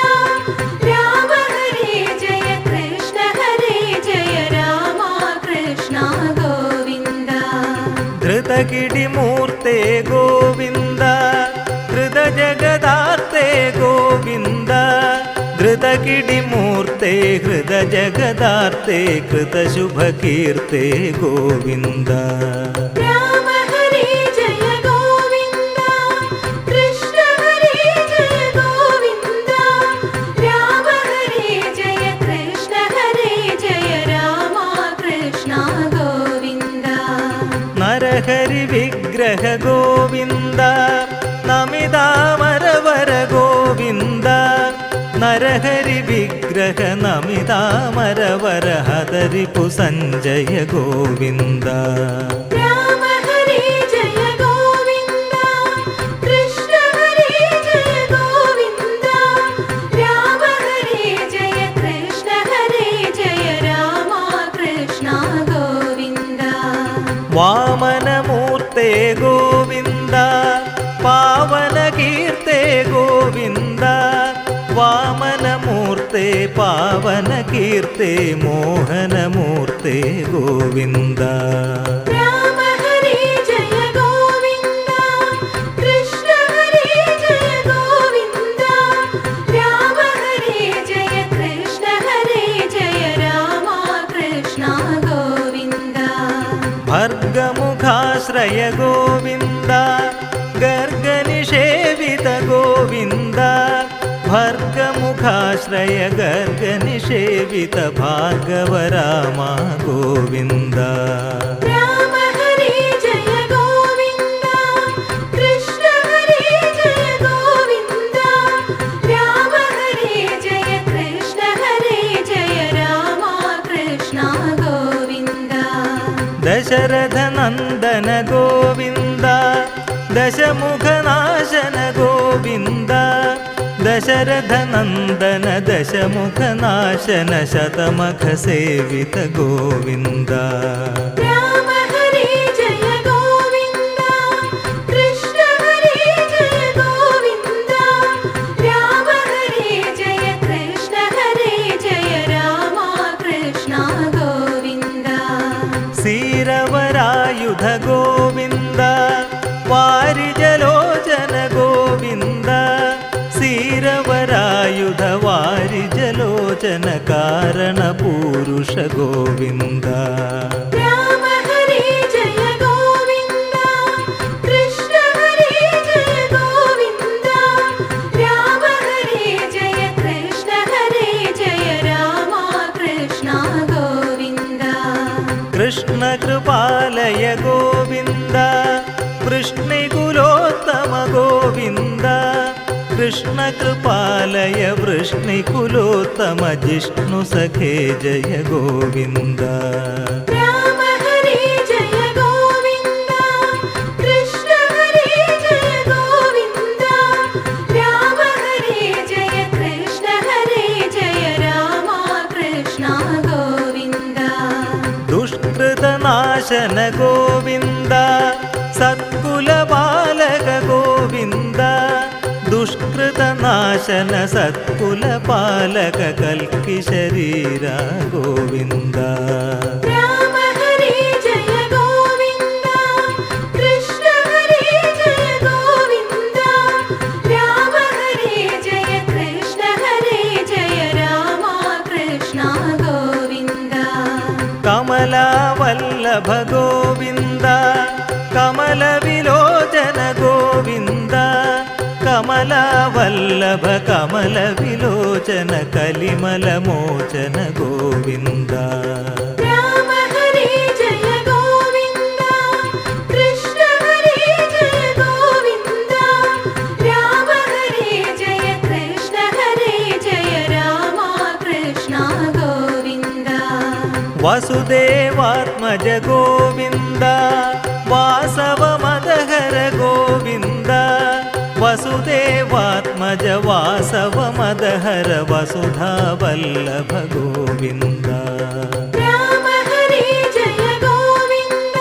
രാമ ഹരേ ജയ കൃഷ്ണ ഹരേ ജയ രാമ കൃഷ്ണ ഗോവിന്ദ ധൃതകിടിമൂർത്തേ ഗോവിന്ദ ഹൃദജഗദാർത്തേ ഗോവിന്ദ ധൃതകിടിമൂർത്തേ ഹൃദജഗദാർത്തേ കൃതശുഭകീർത്തേ ഗോവിന്ദ രാമ ഹരേ ജയ ഗോവിന്ദ കൃഷ്ണ ഹരേ ജയ ഗോവിന്ദ രാമ ഹരേ ജയ കൃഷ്ണ ഹരേ ജയ രാമ കൃഷ്ണ ഗോവിന്ദ നരഹരി വിഗ്രഹ ഗോവിന്ദ നമിതാമരവര ഗോവിന്ദ നരഹരി വിഗ്രഹ നമിതാമരവര ഹതരിപു സഞ്ജയ ഗോവിന്ദ രാമ ഹരേ ജയ ഗോവിന്ദ കൃഷ്ണ ഹരേ ജയ ഗോവിന്ദ രാമ ഹരേ ജയ കൃഷ്ണ ഹരേ ജയ രാമ കൃഷ്ണ ഗോവിന്ദ വാമനമൂർത്തേ ഗോവിന്ദ പാവനകീർത്തേ ഗോവിന്ദ വാമനമൂർത്തേ പാവന കീർത്തെ മോഹനമൂർത്തെ ഗോവിന്ദ. രാമ ഹരേ ജയ ഗോവിന്ദ, കൃഷ്ണ ഹരേ ജയ ഗോവിന്ദ, രാമ ഹരേ ജയ കൃഷ്ണ ഹരേ ജയ രാമ കൃഷ്ണ ഗോവിന്ദ. ഭർഗമുഖാശ്രയ ഗോവിന്ദ, ഗർഗനിഷേവിത ഗോവിന്ദ. ഭർഗമുഖാശ്രയ ഗർഗനിഷേവിത ഭാർഗവ രാമ ഗോവിന്ദ. രാമ ഹരേ ജയ ഗോവിന്ദ, കൃഷ്ണ ഹരേ ജയ ഗോവിന്ദ, രാമ ഹരേ ജയ കൃഷ്ണ ഹരേ ജയ രാമ കൃഷ്ണ ഗോവിന്ദ. ദശരഥ നന്ദന ഗോവിന്ദ, ദശമുഖനാശന ഗോവിന്ദ. ദശരഥ നന്ദന ദശമുഖനാശന ശതമഖ സേവിത ഗോവിന്ദ. രാമ ഹരേ ജയ ഗോവിന്ദ, കൃഷ്ണ ഹരേ ജയ ഗോവിന്ദ, രാമ ഹരേ ജയ കൃഷ്ണ ഹരേ ജയ രാമ കൃഷ്ണ ഗോവിന്ദ. ശ്രീരവരായുധ ഗോവിന്ദ, വാരിജലോചന ഗോവിന്ദ. ശ്രീരവരായുധ വാരിജലോചന കാരണ പൂരുഷ ഗോവിന്ദ. രാമ ഹരേ ജയ ഗോവിന്ദ, കൃഷ്ണ ഹരേ ജയ ഗോവിന്ദ, രാമ ഹരേ ജയ കൃഷ്ണ ഹരേ ജയ രാമ കൃഷ്ണ ഗോവിന്ദ. കൃഷ്ണ കൃപാലയ ഗോവിന്ദ, വൃഷ്ണികുലോത്തമ ഗോവിന്ദ. കൃഷ്ണ കൃപാലയ വൃഷ്ണികുലോത്തമ ജിഷ്ണു സഖേ ജയ ഗോവിന്ദ. രാമ ഹരേ ജയ ഗോവിന്ദ, കൃഷ്ണ ഹരേ ജയ ഗോവിന്ദ, രാമ ഹരേ ജയ കൃഷ്ണ ഹരേ ജയ രാമ കൃഷ്ണ ഗോവിന്ദ. ദുഷ്കൃതനാശന ഗോവിന്ദ, സത്കുലപാലക ഗോവിന്ദ. ദുഷ്കൃതനാശന സത്കുലപാലക കൽക്കി ശരീര ഗോവിന്ദ. രാമ ഹരേ ജയ ഗോവിന്ദ, കൃഷ്ണ ഹരേ ജയ ഗോവിന്ദ, രാമ ഹരേ ജയ കൃഷ്ണ ഹരേ ജയ രാമ കൃഷ്ണ ഗോവിന്ദ. കമലാവല്ലഭ ഗോവിന്ദ, കമലവിലോചന ഗോവിന്ദ. കമലാവല്ലഭ കമലവിലോചന കലിമലമോചന ഗോവിന്ദ. രാമ ഹരേ ജയ ഗോവിന്ദ, കൃഷ്ണ ഹരേ ജയ ഗോവിന്ദ, രാമ ഹരേ ജയ കൃഷ്ണ ഹരേ ജയ രാമ കൃഷ്ണ ഗോവിന്ദ. വസുദേവാത്മജ ഗോവിന്ദ, വാസവമദഹര ഗോവിന്ദ. വസുദേവാത്മജ വാസവമദഹര വസുധാവല്ലഭ ഗോവിന്ദ. രാമ ഹരേ ജയ ഗോവിന്ദ,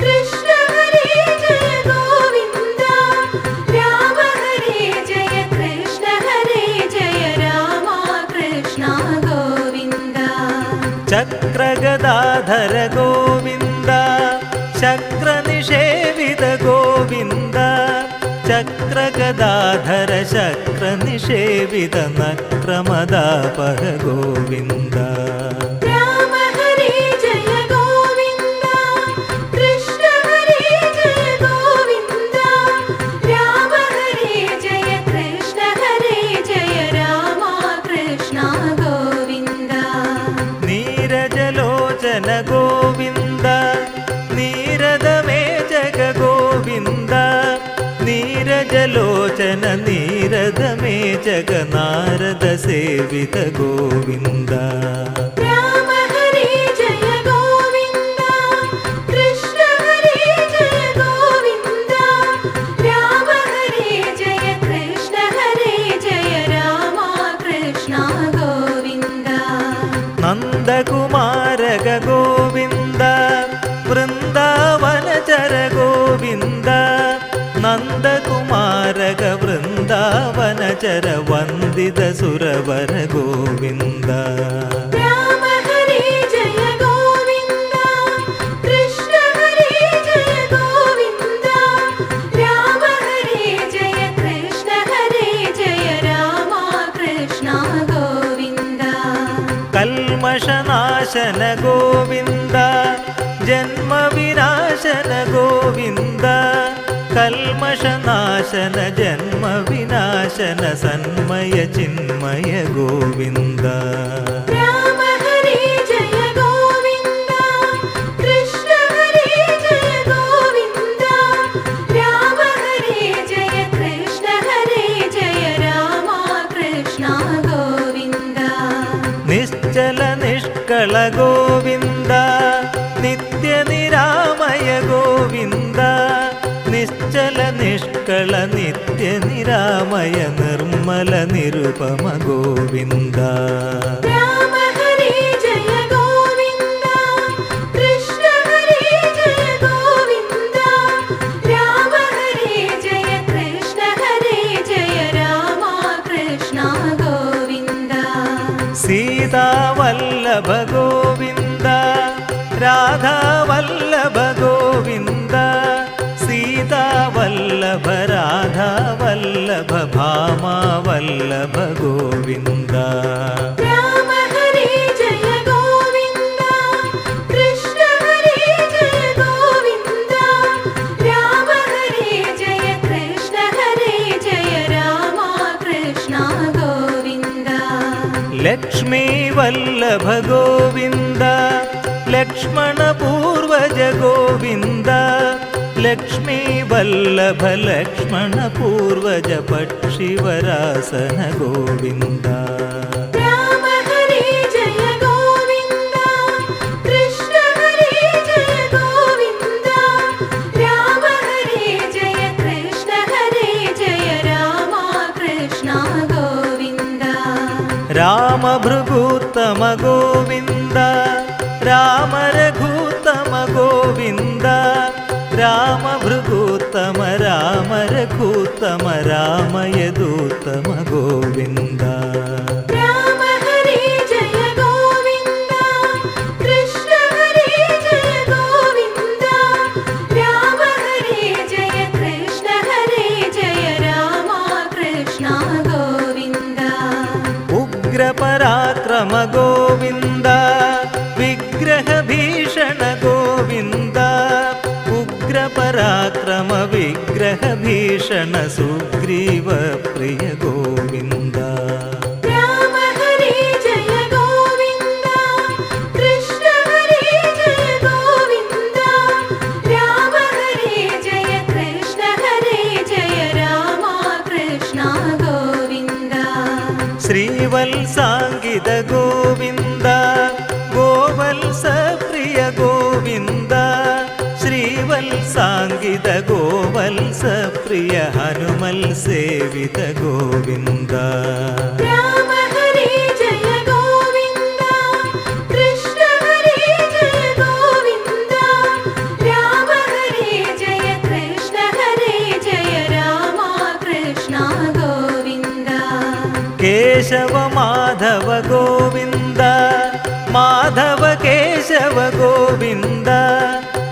കൃഷ്ണ ഹരേ ജയ ഗോവിന്ദ, രാമ ഹരേ ജയ കൃഷ്ണ ഹരേ ജയ രാമ കൃഷ്ണ ഗോവിന്ദ. ചക്രഗദാധര ഗോവിന്ദ, ശക്രനിഷേവിത ഗോവിന്ദ. ചക്രഗദാധര ശക്രനിഷേവിത നക്രമദാപഹ ഗോവിന്ദ. രാമ ഹരേ ജയ ഗോവിന്ദ, കൃഷ്ണ ഹരേ ജയ ഗോവിന്ദ, രാമ ഹരേ ജയ കൃഷ്ണ ഹരേ ജയ രാമ കൃഷ്ണ ഗോവിന്ദ. നീരജലോചന ഗോവിന്ദ, നീരദമേ ജഗ ഗോവിന്ദ. നീരജലോചന നീരദമേ ജഗ നാരദ സേവിത ഗോവിന്ദ. രാമ ഹരേ ജയ ഗോവിന്ദ, കൃഷ്ണ ഹരേ ജയ ഗോവിന്ദ, രാമ ഹരേ ജയ കൃഷ്ണ ഹരേ ജയ രാമ കൃഷ്ണ ഗോവിന്ദ. നന്ദകുമാരക ഗോവിന്ദ, വൃന്ദാവനചര ഗോവിന്ദ. നന്ദകുമാരക വൃന്ദ വൃന്ദാവനചര വന്ദിത സുരവര ഗോവിന്ദ. രാമ ഹരേ ജയ ഗോവിന്ദ, കൃഷ്ണ ഹരേ ജയ ഗോവിന്ദ, രാമ ഹരേ ജയ കൃഷ്ണ ഹരേ ജയ രാമ കൃഷ്ണ ഗോവിന്ദ. കൽമഷനാശന ഗോവിന്ദ, ജന്മവിനാശന ഗോവിന്ദ. കൽമഷനാശന ജന്മവിനാശന സന്മയ ചിന്മയ ഗോവിന്ദ. രാമ ഹരേ ജയ ഗോവിന്ദ, കൃഷ്ണ ഹരേ ജയ ഗോവിന്ദ, രാമ ഹരേ ജയ കൃഷ്ണ ഹരേ ജയ രാമ കൃഷ്ണ ഗോവിന്ദ. നിശ്ചല നിഷ്കള ഗോവിന്ദ, നിത്യനിരാമയ ഗോവിന്ദ. നിശ്ചല നിഷ്കള നിത്യനിരാമയ നിർമ്മല നിരുപമ ഗോവിന്ദ. രാമ ഹരേ ജയ ഗോവിന്ദ, കൃഷ്ണ ഹരേ ജയ ഗോവിന്ദ, രാമ ഹരേ ജയ കൃഷ്ണ ഹരേ ജയ രാമ കൃഷ്ണ ഗോവിന്ദ. സീതാവല്ലഭ ഗോവിന്ദ, രാധാവല്ലഭ ഗോവിന്ദ. സീതാവല്ലഭ രാധാവല്ലഭ ഭാമാവല്ലഭ ഗോവിന്ദ. രാമ ഹരേ ജയ ഗോവിന്ദ, കൃഷ്ണ ഹരേ ജയ ഗോവിന്ദ, രാമ ഹരേ ജയ കൃഷ്ണ ഹരേ ജയ രാമ കൃഷ്ണ ഗോവിന്ദ. ലക്ഷ്മീ വല്ലഭ ഗോവിന്ദ, ലക്ഷ്മണ പൂർവജ ഗോവിന്ദ. ലക്ഷ്മീ വല്ലഭ ലക്ഷ്മണ പൂർവജ പക്ഷിവരാസന ഗോവിന്ദ. രാമ ഹരേ ജയ ഗോവിന്ദ, കൃഷ്ണ ഹരേ ജയ ഗോവിന്ദ, രാമ ഹരേ ജയ കൃഷ്ണ ഹരേ ജയ രാമ കൃഷ്ണ ഗോവിന്ദ. രാമഭൃഗൂത്തമ ഗോവിന്ദ, രാമരഘൂത്തമ ഗോവിന്ദ. രാമഭൃഗൂത്തമ രാമരഘൂത്തമ രാമയദൂത്തമ ഗോവിന്ദ. രാമ ഹരേ ജയ ഗോവിന്ദ, കൃഷ്ണ ഹരേ ജയ ഗോവിന്ദ, രാമ ഹരേ ജയ കൃഷ്ണ ഹരേ ജയ രാമ കൃഷ്ണ ഗോവിന്ദ. ഉഗ്രപരാക്രമ ഗോവിന്ദ, വിഗ്രഹഭീഷണ ഗോവിന്ദ. ഉഗ്രപരാക്രമ വിഗ്രഹഭീഷണ സുഗ്രീവ പ്രിയ ഗോവിന്ദ. രാമ ഹരേ ജയ ഗോവിന്ദ, കൃഷ്ണ ഹരേ ജയ ഗോവിന്ദ, രാമ ഹരേ ജയ കൃഷ്ണ ഹരേ ജയ രാമ കൃഷ്ണ ഗോവിന്ദ. ശ്രീവത്സാംഗിത ഗോവിന്ദ, ഗോവത്സ പ്രിയ ഗോവിന്ദ. ശ്രീവത്സാംഗിത ഗോവത്സ പ്രിയ ഹനുമൽ സേവിത ഗോവിന്ദ. രാമ ഹരേ ജയ ഗോവിന്ദ, കൃഷ്ണ ഹരേ ജയ ഗോവിന്ദ, രാമ ഹരേ ജയ കൃഷ്ണ ഹരേ ജയ രാമ കൃഷ്ണ ഗോവിന്ദ. കേശവ മാധവ ഗോവിന്ദ, മാധവ കേശവ ഗോവിന്ദ.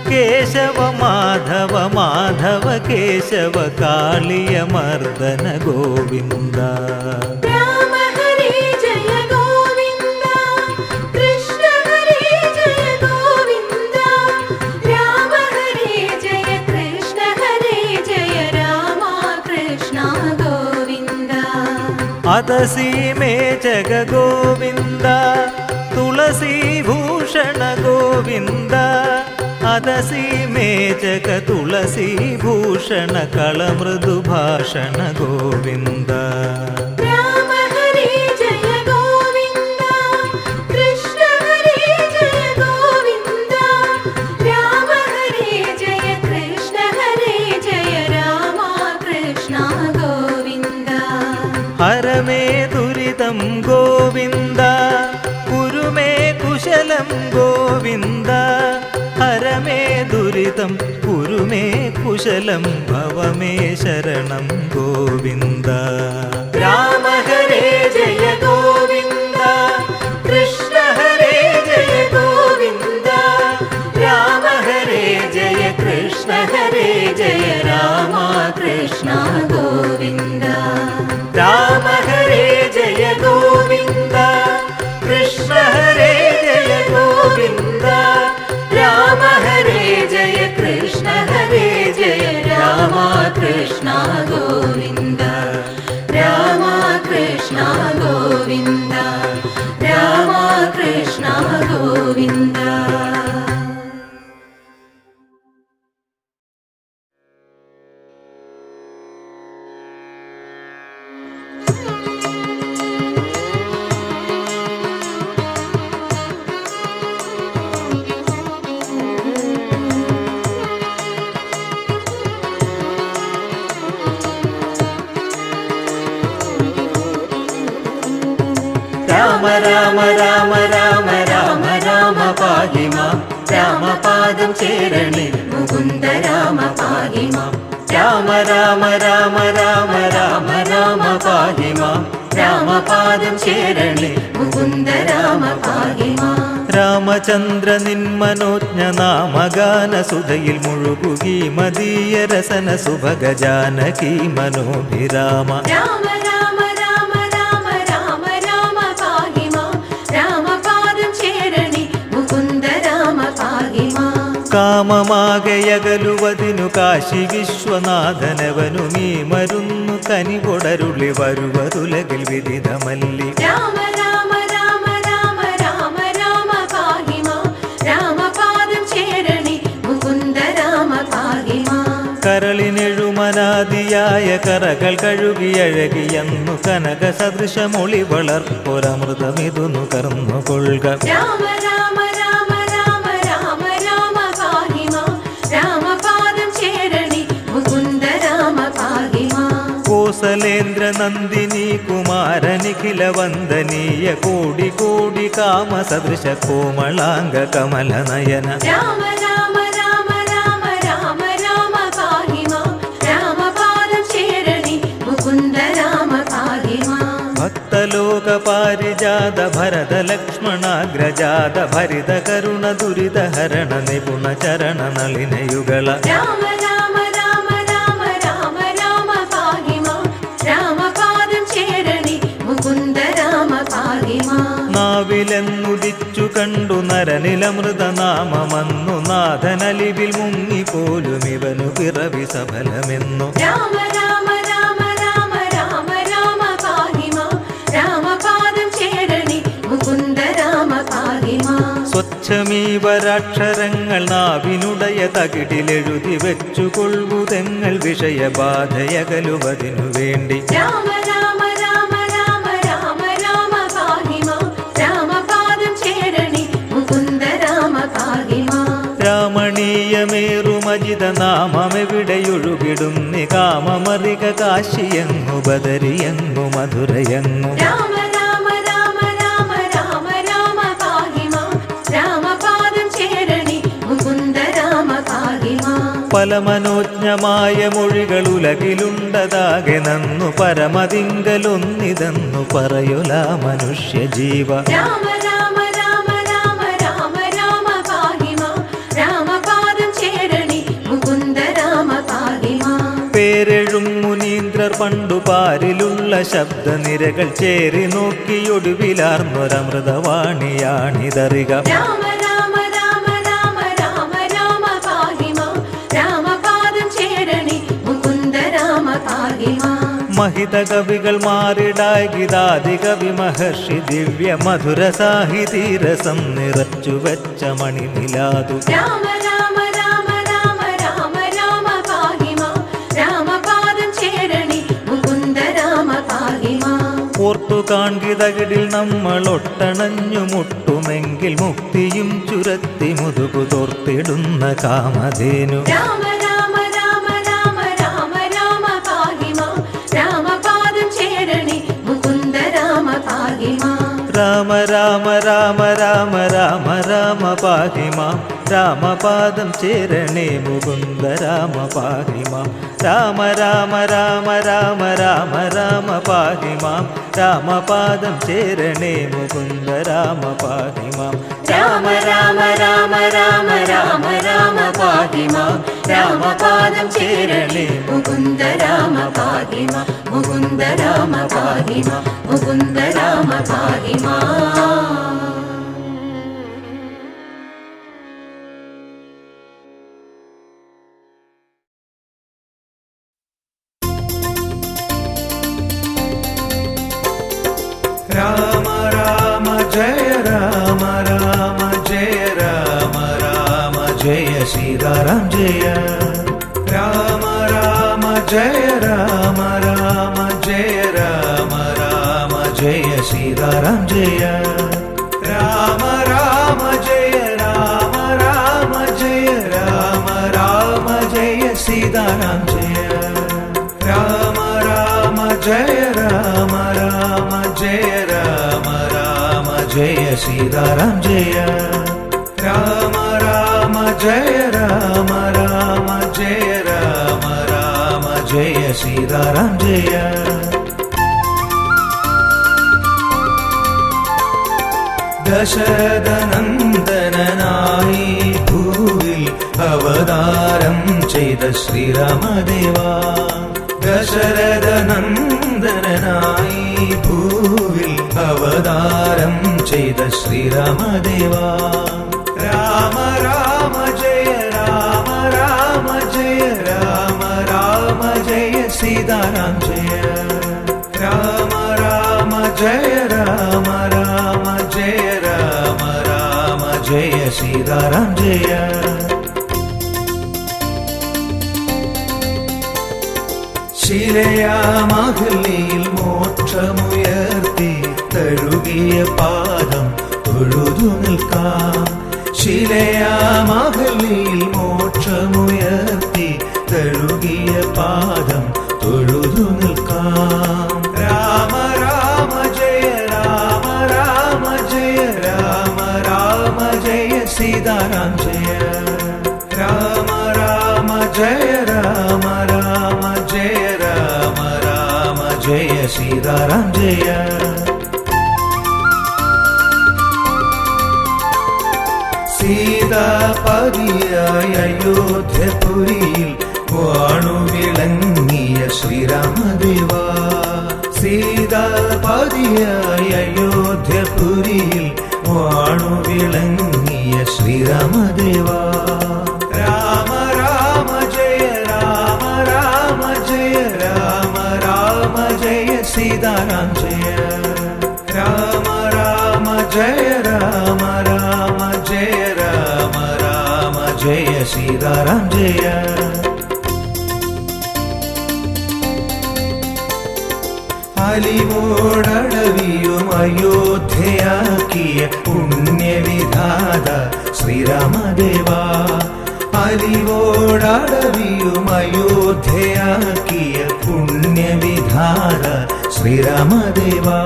കേശവ മാധവ മാധവ കേശവ കാളിയ മർദന ഗോവിന്ദ. രാമ ഹരേ ജയ ഗോവിന്ദ, കൃഷ്ണ ഹരേ ജയ ഗോവിന്ദ, രാമ ഹരേ ജയ കൃഷ്ണ ഹരേ ജയ രാമ കൃഷ്ണ ഗോവിന്ദ. അതസി മേ ജഗ ഗോവിന്ദ, തുളസീഭൂഷണ ഗോവിന്ദ. അതസി മേ ജഗ തുളസീഭൂഷണ കളമൃദുഭാഷണ ഗോവിന്ദ. രാമ ഹരേ ജയ ഗോവിന്ദ, കൃഷ്ണ ഹരേ ജയ ഗോവിന്ദ, രാമ ഹരേ ജയ കൃഷ്ണ ഹരേ ജയ രാമ കൃഷ്ണ ഗോവിന്ദ. ഹരമേ ദുരിതം ഗോവിന്ദ, കുരുമേ കുശലം ഗോവിന്ദ. ഹരമേ ദുരിതം കുരു മൃത്യുമേ കുശലം ഭവമേ ശരണം ഗോവിന്ദ. രാമ ഹരേ ജയ ഗോവിന്ദ, കൃഷ്ണ ഹരേ ജയ ഗോവിന്ദ, രാമ ഹരേ ജയ കൃഷ്ണ ഹരേ ജയ രാമ കൃഷ്ണ ഗോവിന്ദ. രാമ ഹരേ ജയ ഗോവിന്ദ, കൃഷ്ണ ഹരേ ജയ ഗോവിന്ദ, രാമ ഹരേ ജയ കൃഷ്ണ ഹരേ ജയ രാമ കൃഷ്ണ ഗോവിന്ദ. രാമ കൃഷ്ണ ഗോവിന്ദ, രാമ കൃഷ്ണ ഗോവിന്ദ. രാമ രാമ രാമ രാമ രാമ രാമ പാഹി മാം, രാമപാദം ചേരണേ മുകുന്ദ രാമ പാഹി മാം. രാമ രാമ രാമ രാമ രാമ രാമ പാഹി മാം, രാമപാദം ചേരണേ മുകുന്ദ രാമ പാഹി മാം. രാമചന്ദ്ര നിന്മനോജ്ഞ നാമഗാന സുധയിൽ മുഴുകുകി മദീയ രസന സുഭഗ ജാനകി മനോഭിരാമ. രാമ രാമ രാമ രാമ രാമ രാമ പാഹി മാം, രാമപാദം ചേരണേ മുകുന്ദ രാമ പാഹി മാം. കാമമാകയകലുവതിനു കാശി വിശ്വനാഥനവനു നീ മരുന്നു കനികൊടരുളി വരുവതുലകിൽ വിദിതമല്ലി. രാമ രാമ രാമ രാമ രാമ രാമ പാഹി മാം, രാമപാദം ചേരണേ മുകുന്ദ രാമ പാഹി മാം. കരളിനെഴുമനാദിയായ കറകൾ കഴുകിയഴകിയെന്നു കനക സദൃശമൊളി വളർപ്പൊരമൃതമിതു നുകർന്നു കൊള്ളുക. രാമ രാമ രാമ രാമ രാമ രാമ പാഹി മാം, രാമപാദം ചേരണേ മുകുന്ദ രാമ പാഹി മാം. കോസലേന്ദ്ര നന്ദിനി കുമാരനിഖില വന്ദനീയ കോടി കോടി കാമ സദൃശ കോമളാംഗ കമല നയന. രാമ രാമ രാമ രാമ രാമ രാമ പാഹി മാം, രാമപാദം ചേരണേ മുകുന്ദ രാമ പാഹി മാം. ഭക്തലോക പാരിജാത ഭരത ലക്ഷ്മണാഗ്രജാത ഭരിത കരുണ ദുരിത ഹരണ നിപുണ ചരണ നളിനയുഗള. രാമ രാമ രാമ രാമ രാമ രാമ പാഹി മാം, രാമപാദം ചേരണേ മുകുന്ദ രാമ പാഹി മാം. നാവിലെന്നുദിച്ചു കണ്ടു നരനിലമൃത നാമമന്നു നാഥനലിവിൽ മുങ്ങിപ്പോലും ഇവനു പിറവി സഫലമെന്നു. രാമ രാമ രാമ രാമ രാമ രാമ പാഹി മാം, രാമപാദം ചേരണേ മുകുന്ദ രാമ പാഹി മാം. സ്വച്ഛമീവരാക്ഷരങ്ങൾ നാവിനുടയ തകിടിലെഴുതി വെച്ചുകൊള്ളുതെങ്ങൾ വിഷയബാധയകലുവതിനു വേണ്ടി. രാമ രാമ രാമ രാമ രാമ രാമ പാഹി മാം, രാമപാദം ചേരണേ മുകുന്ദ രാമ പാഹി മാം. രാമണീയമേറുമജിത നാമമെവിടെയൊഴുകിടുന്നി കാമമറിക കാശിയെങ്ങു ബദരിയെങ്ങു മധുരയെങ്ങു. രാമ രാമ രാമ രാമ രാമ രാമ പാഹി മാം, രാമപാദം ചേരണേ മുകുന്ദ രാമ പാഹി മാം. പല മനോജ്ഞമായ മൊഴികൾ ഉലകിലുണ്ടതാകെ നന്നു പരമതിങ്കലൊന്നിതെന്നു പറയൊല മനുഷ്യ ജീവ. രാമ രാമ രാമ രാമ രാമ രാമ പാഹി മാം, രാമപാദം ചേരണേ മുകുന്ദ രാമ പാഹി മാം. പേരെഴും മുനീന്ദ്രർ പണ്ടു പാരിലുള്ള ശബ്ദനിരകൾ ചേരി നോക്കിയൊടുവിലാർന്നൊരമൃതവാണിയാണിതറിക. രാമ രാമ രാമ രാമ രാമ രാമ പാഹി മാം, രാമപാദം ചേരണേ മുകുന്ദ രാമ പാഹി മാം. മഹിത കവികൾ മാറിടായി ഗീതാദി കവി മഹർഷി ദിവ്യ മധുര സാഹിതീരസം നിറച്ചു വെച്ച മണിനിലാതു. രാമ രാമ രാമ രാമ രാമ രാമ പാഹി മാം, രാമപാദം ചേരണേ മുകുന്ദ രാമ പാഹി മാം. ഓർത്തു കാൺകിതകിടിൽ നമ്മളൊട്ടണഞ്ഞു മുട്ടുമെങ്കിൽ മുക്തിയും ചുരത്തി മുതുകു തോർത്തിടുന്ന കാമധേനു. രാമ രാമ രാമ രാമ രാമ രാമ പാഹി മാം, രാമപാദം ചേരണേ മുകുന്ദ രാമ പാഹി മാം. രാമ രാമ രാമ രാമ രാമ രാമ പാഹി മാം, രാമപാദം ചേരണേ മുകുന്ദ രാമ പാഹി മാം രാമ രാമ രാമ രാമ രാമ രാമ പാഹി മാം രാമപാദം ചേരണേ മുകുന്ദ രാമ പാഹി മാം രാമ രാമ രാമ രാമ രാമ രാമ പാഹി മാം രാമപാദം ചേരണേ മുകുന്ദ രാമ പാഹി മാം മുകുന്ദ രാമ പാഹി മാം മുകുന്ദ രാമ പാഹി മാം. രാമ രാമ ജയ രാമ രാമ ജയ രാമ രാമ ജയ സീതാറാം ജയ രാമ രാമ ജയ രാമ രാമ ജയ രാമ രാമ ജയ സീതാറാം ജയ രാമ രാമ ജയ രാമ രാമ ജയ രാമ രാമ ജയ സീതാറാം ജയ രാമ രാമ ജയ രാമ രാമ ജയ രാമ രാമ ജയ സീതാറാം ജയ രാമ രാമ ജയ രാമ രാമ ജയ രാമ രാമ ജയ സീതാറാം ജയ ദശരഥനന്ദനായി ഭൂവിൽ അവതാരം ചെയ്ത ശ്രീരാമദേവാ ദശരഥനന്ദനായി ഭൂവിൽ അവതാരം ചെയ്ത ശ്രീരാമദേവാ രാമ രാമ ജയ രാമ രാമ ജയ രാമ രാമ ജയ സീതാറാം ജയ രാമ രാമ ജയ രാമ രാമ ജയ രാമ രാമ ജയ സീതാറാം ജയ ശിലയാമഹല്ലിയിൽ മോക്ഷമുയർത്തി തഴുകിയ പാദം തൊഴുതു നിൽക്കാം ശിലയാമഹല്ലിയിൽ മോക്ഷമുയർത്തി തഴുകിയ പാദം തൊഴുതു നിൽക്കാം രാമ രാമ ജയ രാമ രാമ ജയ രാമ രാമ ജയ സീതാറാം ജയ രാമ രാമ ജയ രാമ രാമ ജയ രാമ രാമ ജയ സീതാറാം ജയ സീതാപതിയായ അയോധ്യപുരിയിൽ വാണുവിളങ്ങിയ ശ്രീരാമദേവാ സീതാപതിയായ അയോധ്യപുരിയിൽ വാണുവിളങ്ങിയ ശ്രീരാമദേവാ രാമ രാമ ജയ രാമ രാമ ജയ രാമ രാമ ജയ സീതാറാം ജയ രാമ രാമ ജയ രാമ രാമ ജയ രാമ രാമ ജയ സീതാറാം ജയ അലിവോടടവിയും അയോധ്യയാക്കിയ പുണ്യവിധാത ശ്രീരാമദേവാ അലിവോടടവിയും അയോധ്യയാക്കിയ പുണ്യവിധാത ശ്രീരാമദേവാ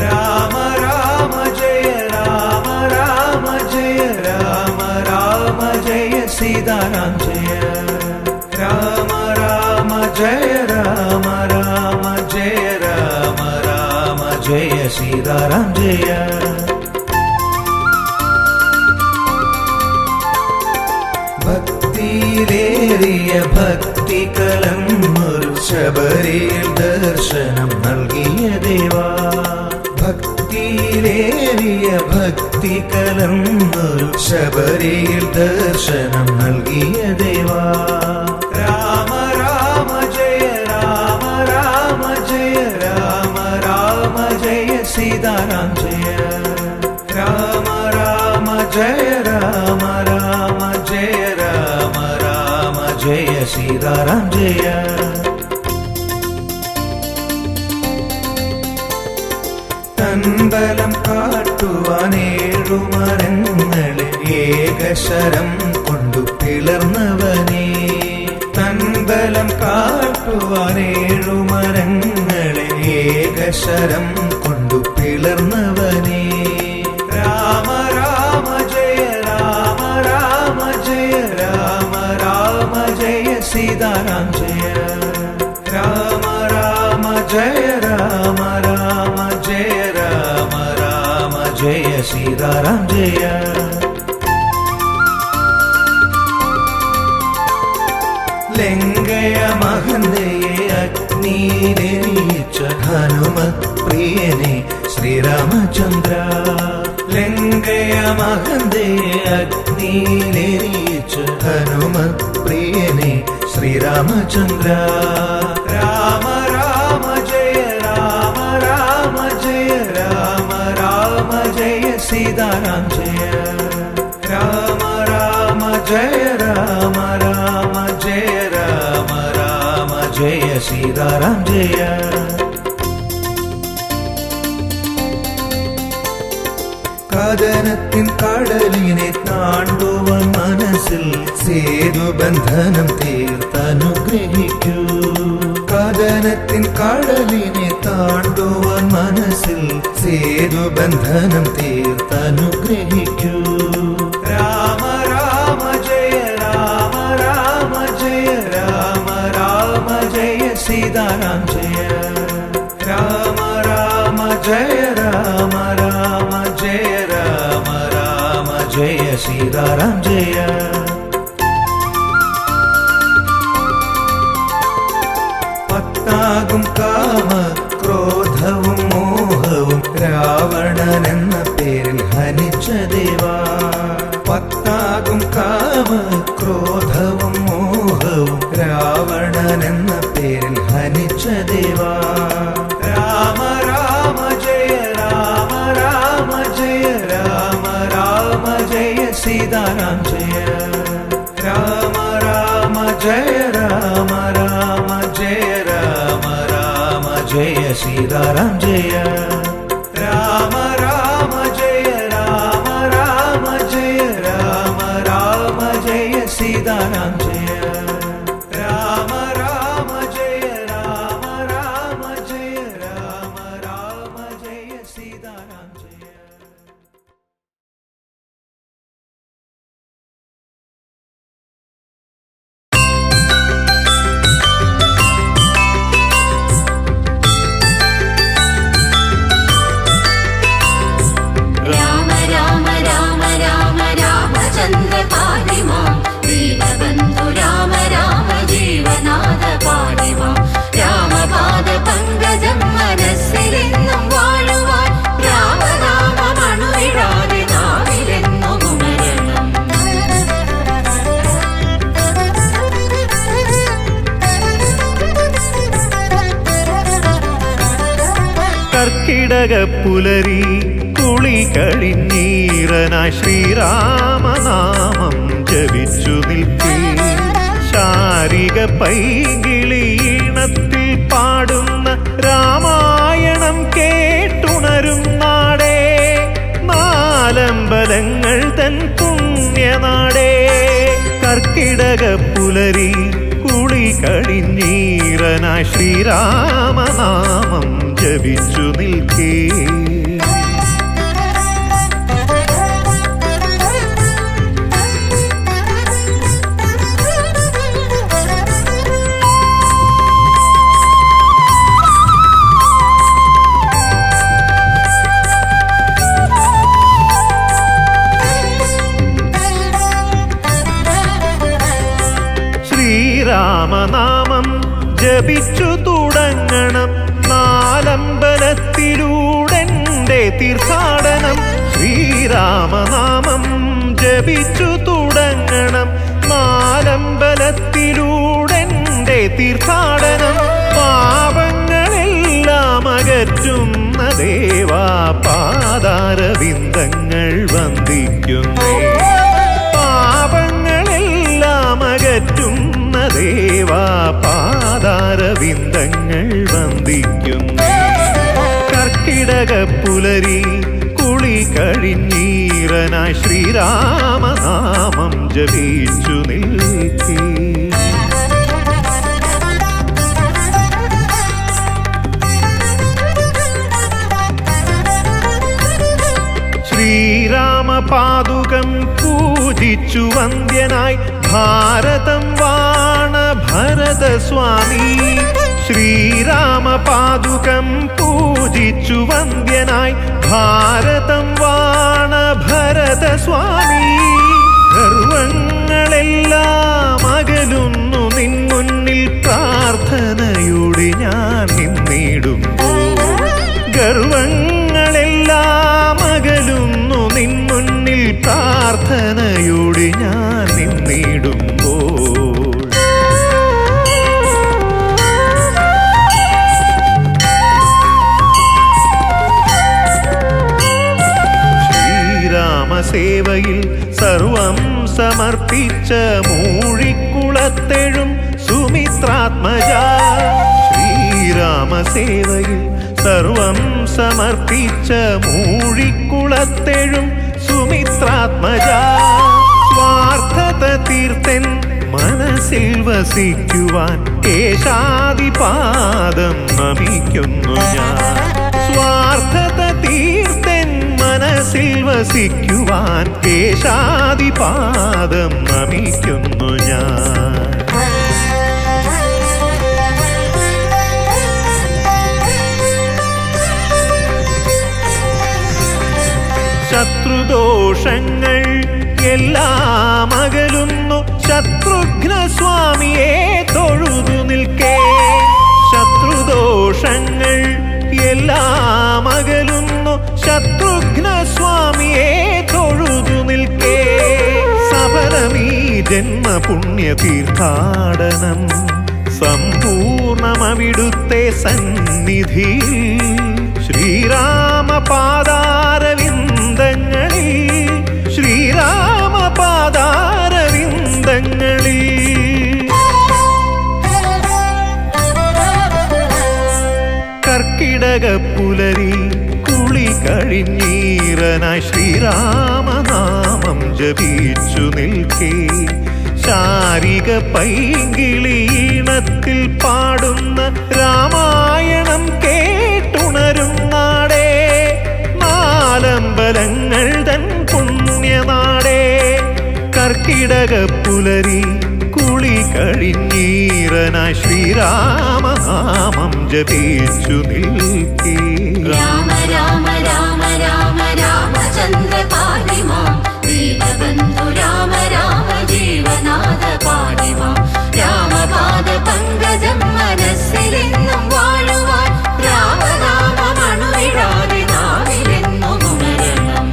രാമ രാമ ജയ രാമ രാമ ജയ രാമ രാമ ജയ സീതാറാം ജയ രാമ രാമ ജയ രാമ രാമ ജയ രാമ രാമ ജയ സീതാറാം ജയ ഭക്തിയിലേറിയ ഭക്തി കലർന്നൊരു ശബരിയിൽ ദർശനം നൽകിയ ദേവാ ഭക്തിയിലേറിയ ഭക്തി കലർന്നൊരു ശബരിയിൽ ദർശനം നൽകിയ ദേവാ രാമ രാമ ജയ രാമ രാമ ജയ രാമ രാമ ജയ സീതാറാം ജയ രാമ രാമ ജയ രാമ രാമ ജയ രാമ രാമ ജയ സീതാറാം ജയ തൻബലം കാട്ടുവാനേഴുമരങ്ങളെ ഏകശരം കൊണ്ടു പിളർന്നവനേ തൻബലം കാട്ടുവാനേഴുമരങ്ങളെ ഏകശരം കൊണ്ടു പിളർന്നവനേ രാമ രാമ ജയ രാമ രാമ സീതാറാം ജയ രാമ രാമ ജയ രാമ രാമ ജയ രാമ രാമ ജയ സീതാറാം ജയ ലങ്കയ മഹന്തയെ അഗ്നിയിലെരിയിച്ച ഹനുമത് പ്രിയനെ ശ്രീരാമചന്ദ്ര ലങ്കയ മഹന്തയെ അഗ്നിയിലെരിയിച്ച ഹനുമത് പ്രിയനെ ശ്രീരാമചന്ദ്ര രാമ രാമ ജയ രാമ രാമ ജയ രാമ രാമ ജയ സീതാറാം ജയ രാമ രാമ ജയ രാമ രാമ ജയ രാമ രാമ ജയ സീതാറാം ജയ കഥനത്തിൻ കടലിനെ താണ്ടുവാൻ മനസ്സിൽ സേതുബന്ധനം തീർത്തനുഗ്രഹിക്കൂ കഥനത്തിൻ കടലിനെ താണ്ടുവാൻ മനസ്സിൽ സേതുബന്ധനം തീർത്തനുഗ്രഹിക്കൂ രാമ രാമ ജയ രാമ രാമ ജയ രാമ രാമ ജയ സീതാറാം ജയ രാമ രാമ ജയ രാമ രാമ ജയ രാമ രാമ ജയ സീതാറാം ജയ പത്താകും കാമ ക്രോധവും മോഹവും രാവണൻ എന്ന പേരിൽ ഹനിച്ച ദേവാ പത്താകും കാമ ക്രോധവും മോഹവും രാവണൻ എന്ന പേരിൽ ഹനിച്ച ദേവാ രാമ രാമ ജയ രാമ രാമ ജയ രാമ രാമ ജയ സീതാറാം ജയ രാമ രാമ ജയ രാമ രാമ ജയ രാമ രാമ ജയ സീതാറാം ജയ രാമ രാമ ജയ രാമ രാമ ജയ രാമ രാമ ജയ സീതാറാം ജയ രാമ രാമ ജയ രാമ രാമ ജയ രാമ രാമ ജയ സീതാറാം ജയ രാമ രാമ രാമ രാമ രാമചന്ദ്ര പാഹി മാം ദീനബന്ധു രാമ രാമ ജീവനാഥ പാഹി മാം രാമപാദ പങ്കജം മനസ്സിലെന്നും വാഴുവാൻ രാമ രാമ മണുവിടാതെ നാവിലെന്നും ഉണരണം കർക്കിടക പുലരി കുളി കഴിഞ്ഞീറനായി ശ്രീരാമനാമം ജപിച്ചു നിൽക്കേ ശാരിക പൈകിളീണത്തിൽ പാടുന്ന രാമായണം കേട്ടുണരും നാടേ നാലമ്പലങ്ങൾ തൻ പുണ്യനാടേ കർക്കിടക പുലരി കുളി കഴിഞ്ഞീറനായി ശ്രീരാമനാമം ജപിച്ചു നിൽക്കേ ശ്രീരാമനാമം ജപിച്ചു തുടങ്ങണം നാലമ്പലത്തിലൂടെന്റെ തീർത്ഥാടനം ശ്രീരാമനാമം ജപിച്ചു തുടങ്ങണം നാലമ്പലത്തിലൂടെന്റെ തീർത്ഥാടനം പാപങ്ങളെല്ലാം അകറ്റുന്ന ദേവാ പാദാരവിന്ദങ്ങൾ വന്ദിക്കുന്നേ പാപങ്ങളെല്ലാം അകറ്റുന്ന ദേവാ പാദാരവിന്ദങ്ങൾ വന്ദിക്കുന്നേ കർക്കിടക പുലരി കുളി കഴിഞ്ഞീറനായി ശ്രീരാമനാമം ജപിച്ചു നിൽക്കേ ശ്രീരാമപാദുകം പൂജിച്ചു വന്ദ്യനായി ഭാരതം വാണ ഭരതസ്വാമി ശ്രീരാമപാദുകം പൂജിച്ചു വന്ദ്യനായി ഭാരതം വാണ ഭരതസ്വാമി ഗർവങ്ങളെല്ലാം അകലുന്നു നിൻ മുന്നിൽ പ്രാർത്ഥനയോടെ ഞാൻ നിന്നിടുമ്പോൾ ഗർവങ്ങളെല്ലാം അകലുന്നു നിൻ മുന്നിൽ പ്രാർത്ഥനയോടെ ഞാൻ നിന്നിടുമ്പോൾ സേവയിൽ സർവം സമർപ്പിച്ച മൂഴിക്കുളത്തെഴും സുമിത്രാത്മജ ശ്രീരാമസേവയിൽ സർവം സമർപ്പിച്ച മൂഴിക്കുളത്തെഴും സുമിത്രാത്മജ സ്വാർത്ഥത തീർത്തൻ മനസ്സിൽ വസിക്കുവാൻ കേശാദിപാദം നമിക്കുന്നു ഞാൻ സ്വാർത്ഥത തീർത്തൻ മനസ്സിൽ വസിക്കുവാൻ കേശാദിപാദം നമിക്കുന്നു ഞാൻ ശത്രുദോഷങ്ങൾ എല്ലാം അകലുന്നു ശത്രുഘ്ന സ്വാമിയെ തൊഴുതു നിൽക്കേ ശത്രുദോഷങ്ങൾ എല്ലാം അകലുന്നു ശത്രുഘ്ന സ്വാമിയെ തൊഴുതു നിൽക്കേ സഫലമീ ജന്മപുണ്യ തീർത്ഥാടനം സമ്പൂർണമവിടുത്തെ സന്നിധി ശ്രീരാമപാദാരവിന്ദങ്ങളിൽ ശ്രീരാമപാദാരവിന്ദങ്ങളിൽ കർക്കിടകപ്പുലരി കുളി കഴിഞ്ഞീറനായി ശ്രീരാമനാമം ജപിച്ചു നിൽക്കേ ശാരിക പൈങ്കിളീണത്തിൽ പാടുന്ന രാമായണം കേട്ടുണരും നാടേ നാലമ്പലങ്ങൾ തൻ പുണ്യനാടേ കർക്കിടകപ്പുലരി കുളി കഴിഞ്ഞീറനായി ശ്രീരാമനാമം ജപിച്ചു നിൽക്കേ രാമ രാമ രാമ രാമ രാമചന്ദ്ര പാഹി മാം ദീനബന്ധു രാമ രാമ ജീവനാഥ പാഹി മാം രാമപാദ പങ്കജം മനസ്സിലെന്നും വാഴുവാൻ രാമനാമമണുവിടാതെ നാവിലെന്നും ഉണരണം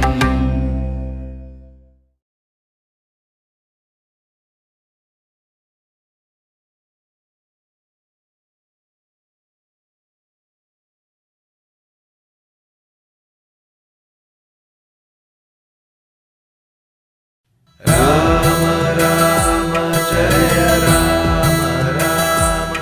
രാമ രാമ ജയ രാമ രാമ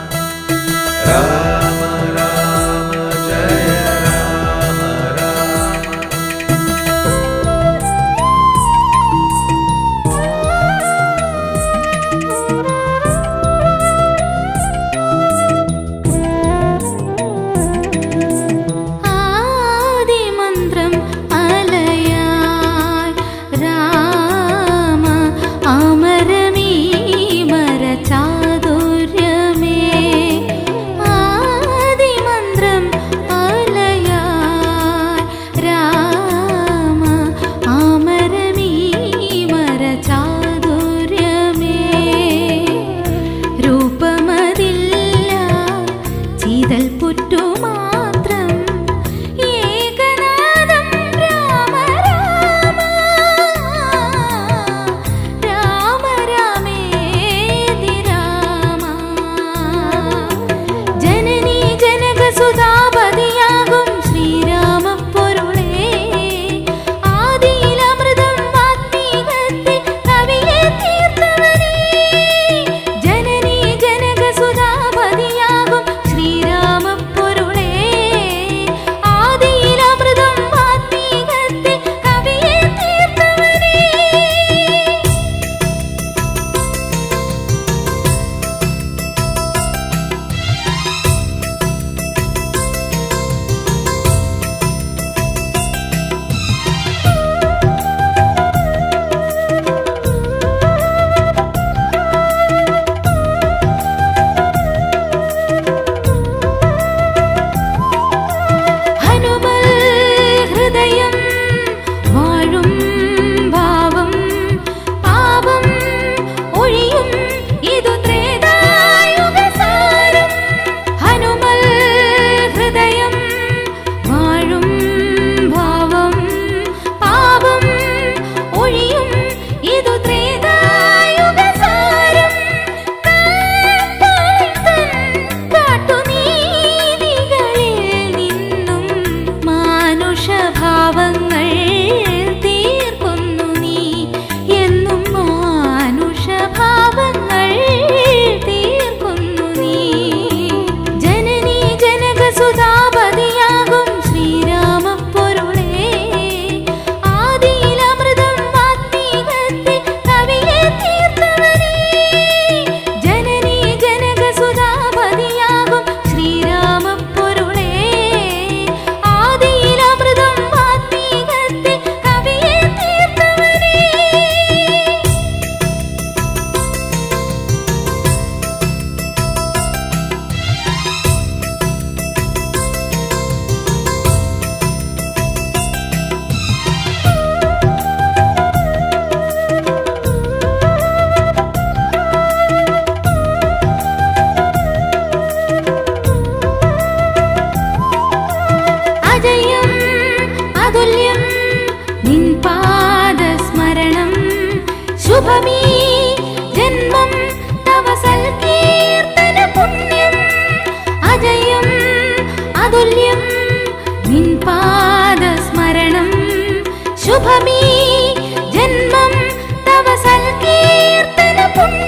ശുഭമീ ജന്മം തവ സൽകീർത്തന പുണ്യം അജയം അതുല്യം നിൻ പാദസ്മരണം ശുഭമീ ജന്മം തവ സൽകീർത്തന പുണ്യം